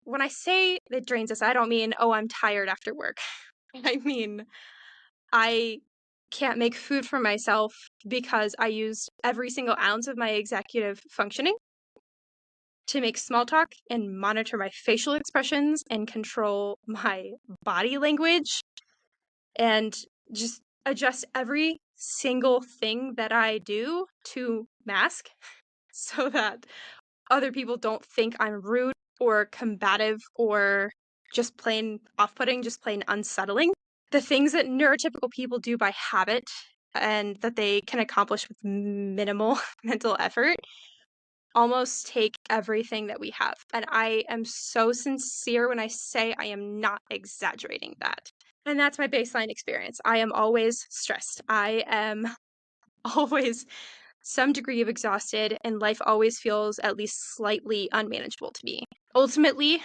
when I say it drains us, I don't mean, oh, I'm tired after work. I mean, I can't make food for myself because I used every single ounce of my executive functioning to make small talk and monitor my facial expressions and control my body language and just adjust every single thing that I do to mask so that other people don't think I'm rude or combative or just plain off-putting, just plain unsettling. The things that neurotypical people do by habit and that they can accomplish with minimal mental effort almost take everything that we have. And I am so sincere when I say I am not exaggerating that. And that's my baseline experience. I am always stressed. I am always some degree of exhausted, and life always feels at least slightly unmanageable to me. Ultimately,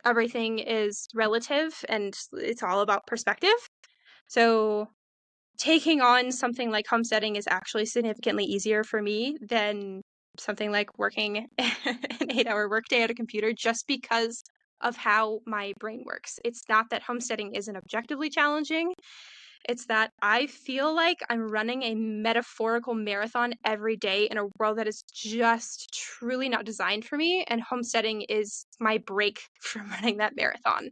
everything is relative and it's all about perspective. So taking on something like homesteading is actually significantly easier for me than something like working an 8-hour workday at a computer, just because of how my brain works. It's not that homesteading isn't objectively challenging. It's that I feel like I'm running a metaphorical marathon every day in a world that is just truly not designed for me, and homesteading is my break from running that marathon.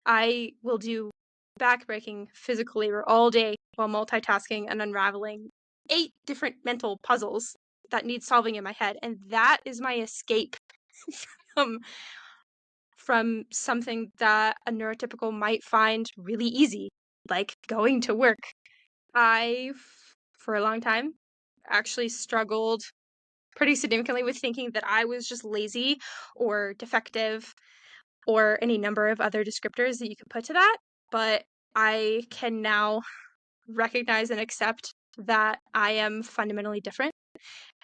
I will do back-breaking physical labor all day while multitasking and unraveling 8 different mental puzzles that need solving in my head, and that is my escape from something that a neurotypical might find really easy, like going to work. I, for a long time, actually struggled pretty significantly with thinking that I was just lazy or defective or any number of other descriptors that you could put to that. But I can now recognize and accept that I am fundamentally different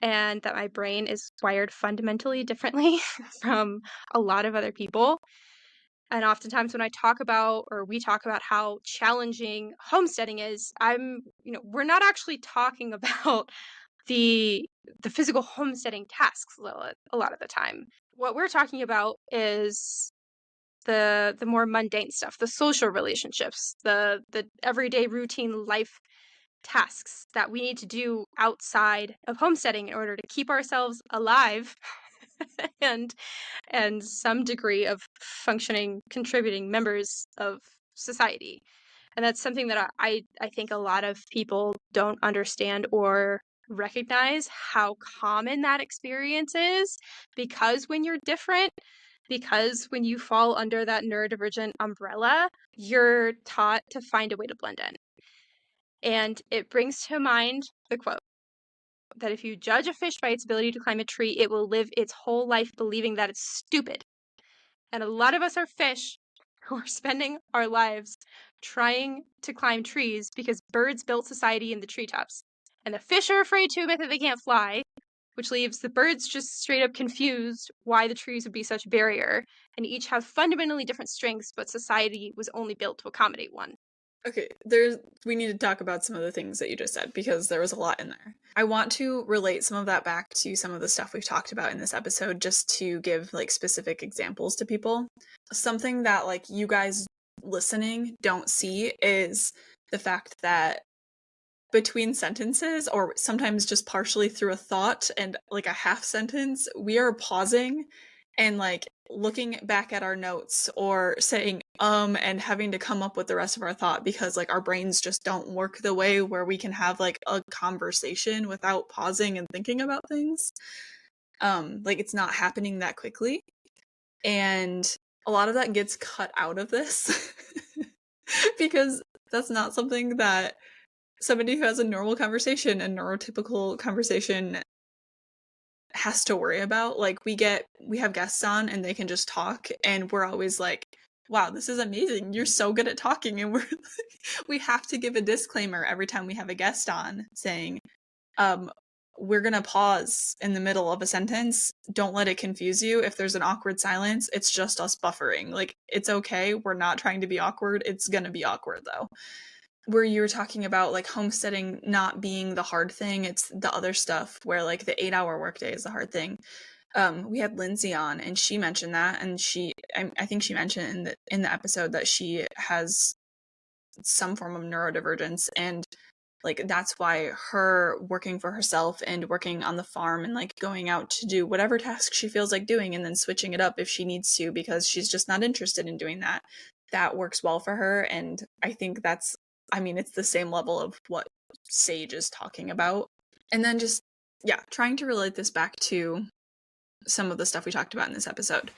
and that my brain is wired fundamentally differently from a lot of other people. And oftentimes when I talk about, or we talk about how challenging homesteading is, we're not actually talking about the physical homesteading tasks a lot of the time. What we're talking about is the more mundane stuff, the social relationships, the everyday routine life tasks that we need to do outside of homesteading in order to keep ourselves alive and some degree of functioning, contributing members of society. And that's something that I think a lot of people don't understand or recognize how common that experience is, because when you're different, because when you fall under that neurodivergent umbrella, you're taught to find a way to blend in. And it brings to mind the quote that if you judge a fish by its ability to climb a tree, it will live its whole life believing that it's stupid. And a lot of us are fish who are spending our lives trying to climb trees because birds built society in the treetops. And the fish are afraid to admit that they can't fly, which leaves the birds just straight up confused why the trees would be such a barrier, and each have fundamentally different strengths, but society was only built to accommodate one. Okay, we need to talk about some of the things that you just said because there was a lot in there. I want to relate some of that back to some of the stuff we've talked about in this episode just to give like specific examples to people. Something that like you guys listening don't see is the fact that between sentences, or sometimes just partially through a thought and like a half sentence, we are pausing and like looking back at our notes or saying and having to come up with the rest of our thought because like our brains just don't work the way where we can have like a conversation without pausing and thinking about things. Like it's not happening that quickly, and a lot of that gets cut out of this because that's not something that somebody who has a normal conversation, a neurotypical conversation, has to worry about. Like we have guests on and they can just talk and we're always like, wow, this is amazing, you're so good at talking, and we have to give a disclaimer every time we have a guest on saying we're gonna pause in the middle of a sentence, don't let it confuse you. If there's an awkward silence, it's just us buffering. Like it's okay, we're not trying to be awkward, it's gonna be awkward though. Where you were talking about like homesteading not being the hard thing, it's the other stuff where like the 8-hour workday is the hard thing. We had Lindsay on and she mentioned that, and I think she mentioned in the episode that she has some form of neurodivergence, and like that's why her working for herself and working on the farm and like going out to do whatever task she feels like doing and then switching it up if she needs to because she's just not interested in doing that works well for her. And I think it's the same level of what Sage is talking about. And then just, yeah, trying to relate this back to some of the stuff we talked about in this episode.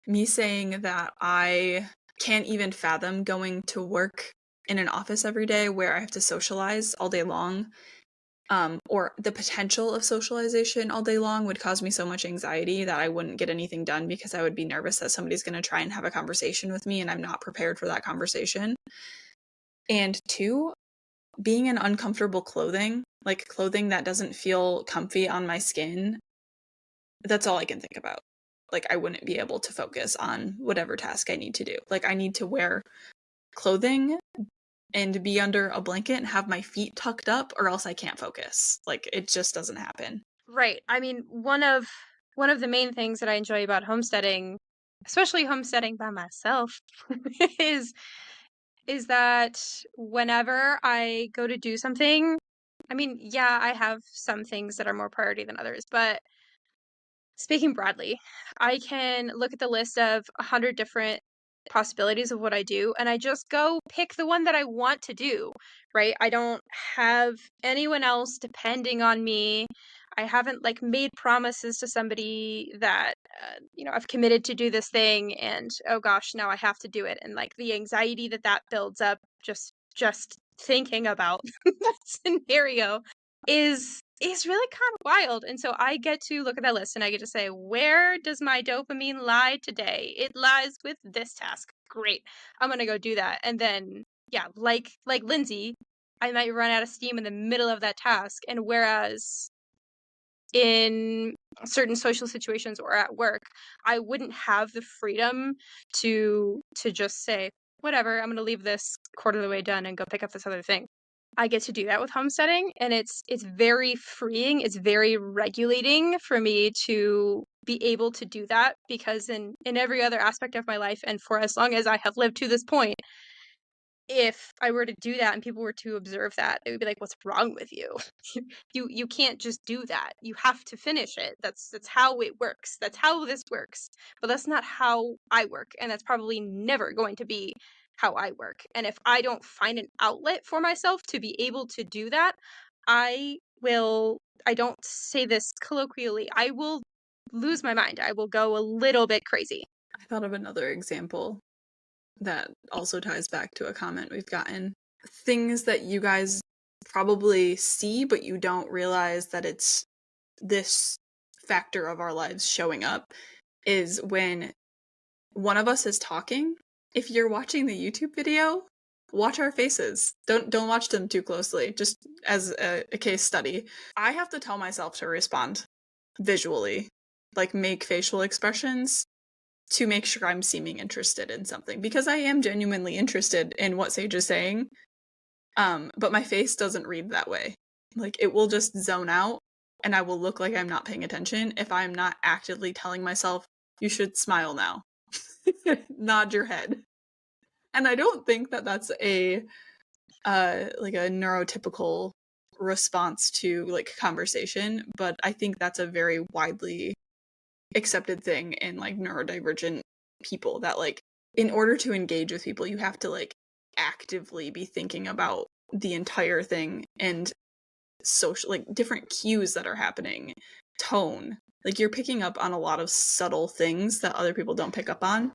Me saying that I can't even fathom going to work in an office every day where I have to socialize all day long, or the potential of socialization all day long would cause me so much anxiety that I wouldn't get anything done because I would be nervous that somebody's going to try and have a conversation with me and I'm not prepared for that conversation. And 2, being in uncomfortable clothing, like clothing that doesn't feel comfy on my skin, that's all I can think about. Like I wouldn't be able to focus on whatever task I need to do. Like I need to wear clothing and be under a blanket and have my feet tucked up or else I can't focus. Like it just doesn't happen. Right. I mean, one of the main things that I enjoy about homesteading especially homesteading by myself, is is that whenever I go to do something, I mean, yeah, I have some things that are more priority than others, but speaking broadly, I can look at the list of 100 different possibilities of what I do, and I just go pick the one that I want to do, right? I don't have anyone else depending on me. I haven't like made promises to somebody that I've committed to do this thing, and oh gosh, now I have to do it, and like the anxiety that builds up just thinking about that scenario is really kind of wild. And so I get to look at that list and I get to say, where does my dopamine lie today? It lies with this task. Great. I'm going to go do that. And then yeah, like Lindsay, I might run out of steam in the middle of that task. And whereas in certain social situations or at work, I wouldn't have the freedom to just say, whatever, I'm going to leave this quarter of the way done and go pick up this other thing. I get to do that with homesteading, and it's very freeing. It's very regulating for me to be able to do that, because in every other aspect of my life, and for as long as I have lived to this point, if I were to do that and people were to observe that, they would be like, "What's wrong with you? You can't just do that. You have to finish it. That's how it works. That's how this works. But that's not how I work, and that's probably never going to be how I work. And if I don't find an outlet for myself to be able to do that, I will. I don't say this colloquially. I will lose my mind. I will go a little bit crazy." I thought of another example that also ties back to a comment we've gotten. Things that you guys probably see, but you don't realize that it's this factor of our lives showing up, is when one of us is talking. If you're watching the YouTube video, watch our faces. Don't watch them too closely, just as a case study. I have to tell myself to respond visually, like make facial expressions to make sure I'm seeming interested in something, because I am genuinely interested in what Sage is saying. But my face doesn't read that way. Like, it will just zone out and I will look like I'm not paying attention if I'm not actively telling myself, you should smile now. Nod your head. And I don't think that that's a neurotypical response to like conversation, but I think that's a very widely accepted thing in like neurodivergent people, that like in order to engage with people you have to like actively be thinking about the entire thing and social, like different cues that are happening, tone, like you're picking up on a lot of subtle things that other people don't pick up on.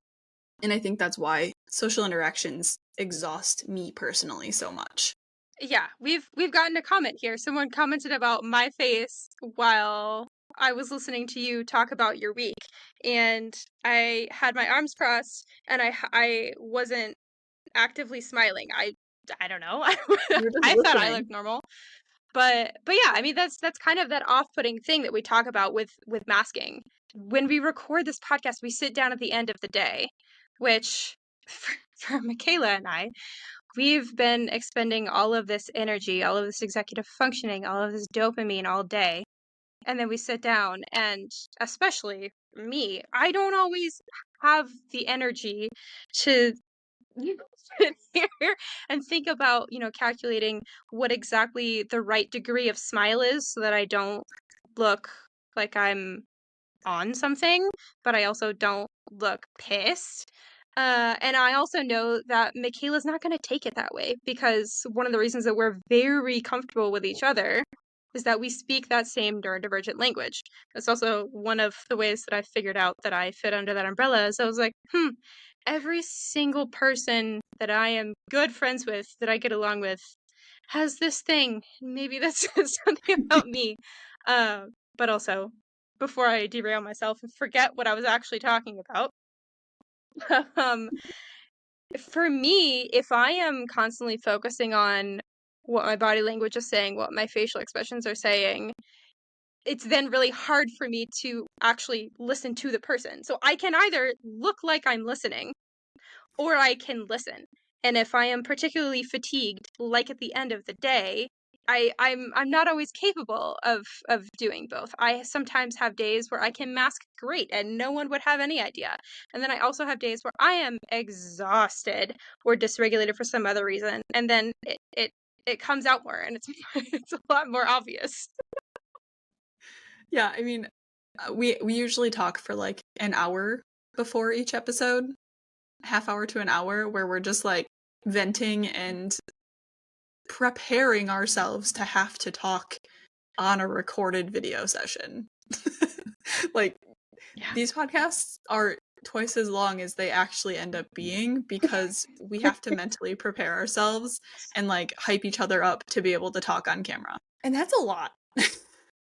And I think that's why social interactions exhaust me personally so much. Yeah, we've gotten a comment here. Someone commented about my face while I was listening to you talk about your week, and I had my arms crossed and I wasn't actively smiling. I don't know. You're just I thought I listening. looked normal. But yeah, I mean that's kind of that off-putting thing that we talk about with masking. When we record this podcast, we sit down at the end of the day, which for Michaela and I, we've been expending all of this energy, all of this executive functioning, all of this dopamine all day. And then we sit down, and especially me, I don't always have the energy to sit here and think about, calculating what exactly the right degree of smile is so that I don't look like I'm on something, but I also don't look pissed. And I also know that Michaela's not going to take it that way, because one of the reasons that we're very comfortable with each other is that we speak that same neurodivergent language. That's also one of the ways that I figured out that I fit under that umbrella. So I was like, every single person that I am good friends with, that I get along with, has this thing. Maybe that's something about me. But also, before I derail myself and forget what I was actually talking about, um, for me, if I am constantly focusing on what my body language is saying, what my facial expressions are saying, it's then really hard for me to actually listen to the person. So I can either look like I'm listening, or I can listen. And if I am particularly fatigued, like at the end of the day, I'm not always capable of doing both. I sometimes have days where I can mask great and no one would have any idea. And then I also have days where I am exhausted or dysregulated for some other reason. And then it comes out more and it's it's a lot more obvious. Yeah, I mean, we usually talk for like an hour before each episode, half hour to an hour, where we're just like venting and preparing ourselves to have to talk on a recorded video session. Like, Yeah. these podcasts are twice as long as they actually end up being because we have to mentally prepare ourselves and like hype each other up to be able to talk on camera. And that's a lot.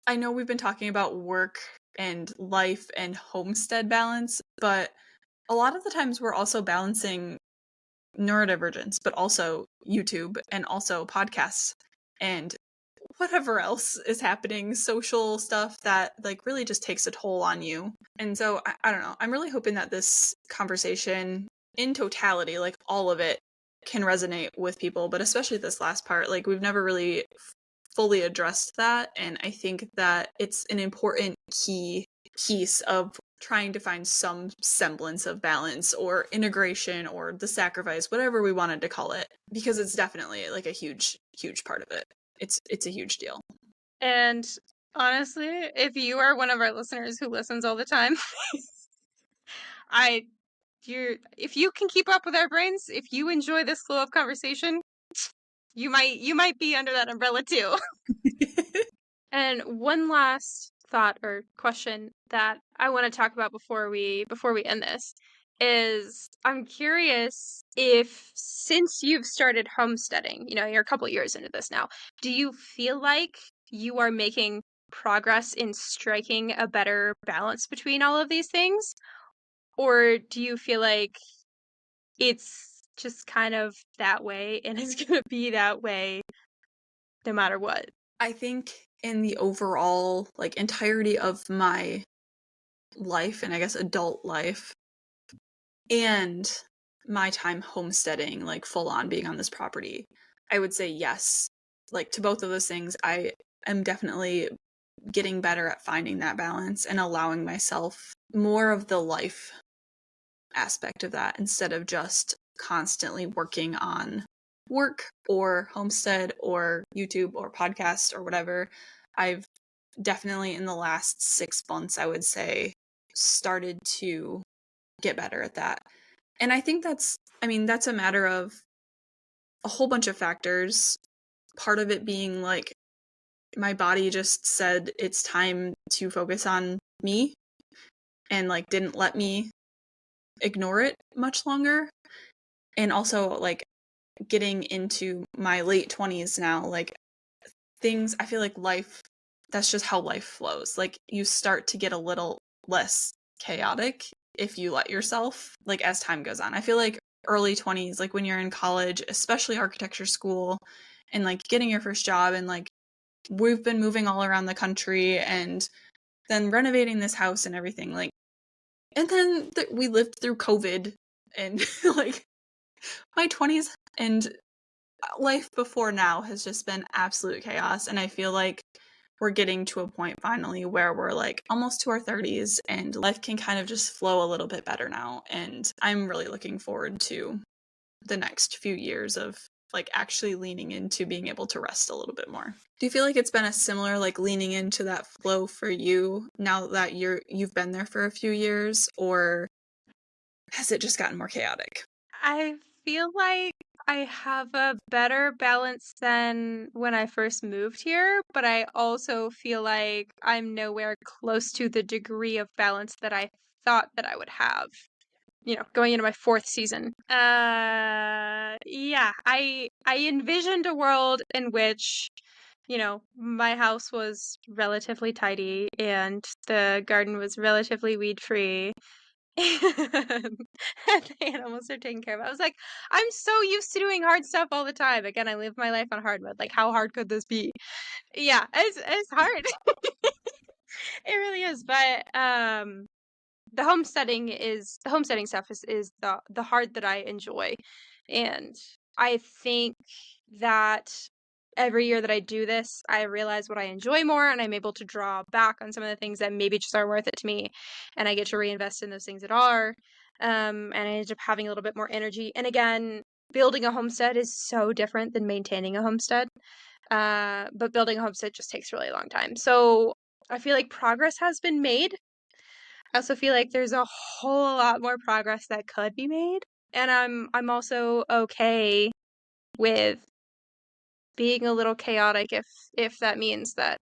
I know we've been talking about work and life and homestead balance, but a lot of the times we're also balancing neurodivergence, but also YouTube and also podcasts and whatever else is happening, social stuff that like really just takes a toll on you. And so I don't know. I'm really hoping that this conversation in totality, like all of it, can resonate with people, but especially this last part, like we've never really fully addressed that. And I think that it's an important key piece of trying to find some semblance of balance or integration or the sacrifice, whatever we wanted to call it, because it's definitely like a huge part of it. It's a huge deal. And honestly, if you are one of our listeners who listens all the time, if you can keep up with our brains, if you enjoy this flow of conversation, you might be under that umbrella too. And one last thought or question that I want to talk about before we end this is I'm curious if since you've started homesteading, you're a couple years into this now, do you feel like you are making progress in striking a better balance between all of these things? Or do you feel like it's just kind of that way and it's going to be that way no matter what? I think in the overall like entirety of my life and I guess adult life and my time homesteading, like full on being on this property, I would say yes. Like to both of those things, I am definitely getting better at finding that balance and allowing myself more of the life aspect of that instead of just constantly working on work or homestead or YouTube or podcast or whatever. I've definitely in the last 6 months, I would say, started to get better at that. And I think that's a matter of a whole bunch of factors. Part of it being like my body just said it's time to focus on me and like didn't let me ignore it much longer. And also like getting into my late 20s now, like things, I feel like life, that's just how life flows. Like you start to get a little less chaotic if you let yourself, like as time goes on. I feel like early 20s, like when you're in college, especially architecture school, and like getting your first job, and like we've been moving all around the country and then renovating this house and everything, like, and then we lived through COVID and like my 20s and life before now has just been absolute chaos. And I feel like we're getting to a point finally where we're like almost to our 30s and life can kind of just flow a little bit better now. And I'm really looking forward to the next few years of like actually leaning into being able to rest a little bit more. Do you feel like it's been a similar like leaning into that flow for you now that you've been there for a few years, or has it just gotten more chaotic? I feel like I have a better balance than when I first moved here, but I also feel like I'm nowhere close to the degree of balance that I thought that I would have. Going into my fourth season. Yeah, I envisioned a world in which, my house was relatively tidy and the garden was relatively weed free and the animals are taken care of. I was like, I'm so used to doing hard stuff all the time. Again, I live my life on hard mode. Like, how hard could this be? Yeah, it's hard. It really is. But the homesteading stuff is the hard that I enjoy, and I think that every year that I do this, I realize what I enjoy more, and I'm able to draw back on some of the things that maybe just aren't worth it to me, and I get to reinvest in those things that are. And I ended up having a little bit more energy. And again, building a homestead is so different than maintaining a homestead. But building a homestead just takes a really long time. So I feel like progress has been made. I also feel like there's a whole lot more progress that could be made. And I'm also okay with being a little chaotic if that means that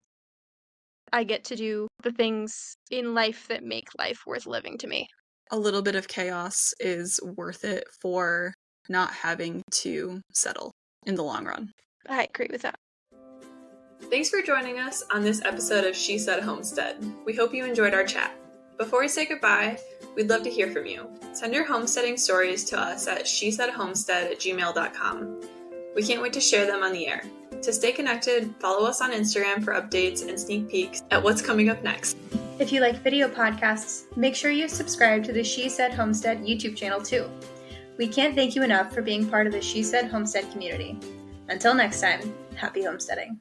I get to do the things in life that make life worth living to me. A little bit of chaos is worth it for not having to settle in the long run. I agree with that. Thanks for joining us on this episode of She Said Homestead. We hope you enjoyed our chat. Before we say goodbye, we'd love to hear from you. Send your homesteading stories to us at shesaidhomestead@gmail.com. We can't wait to share them on the air. To stay connected, follow us on Instagram for updates and sneak peeks at what's coming up next. If you like video podcasts, make sure you subscribe to the She Said Homestead YouTube channel too. We can't thank you enough for being part of the She Said Homestead community. Until next time, happy homesteading.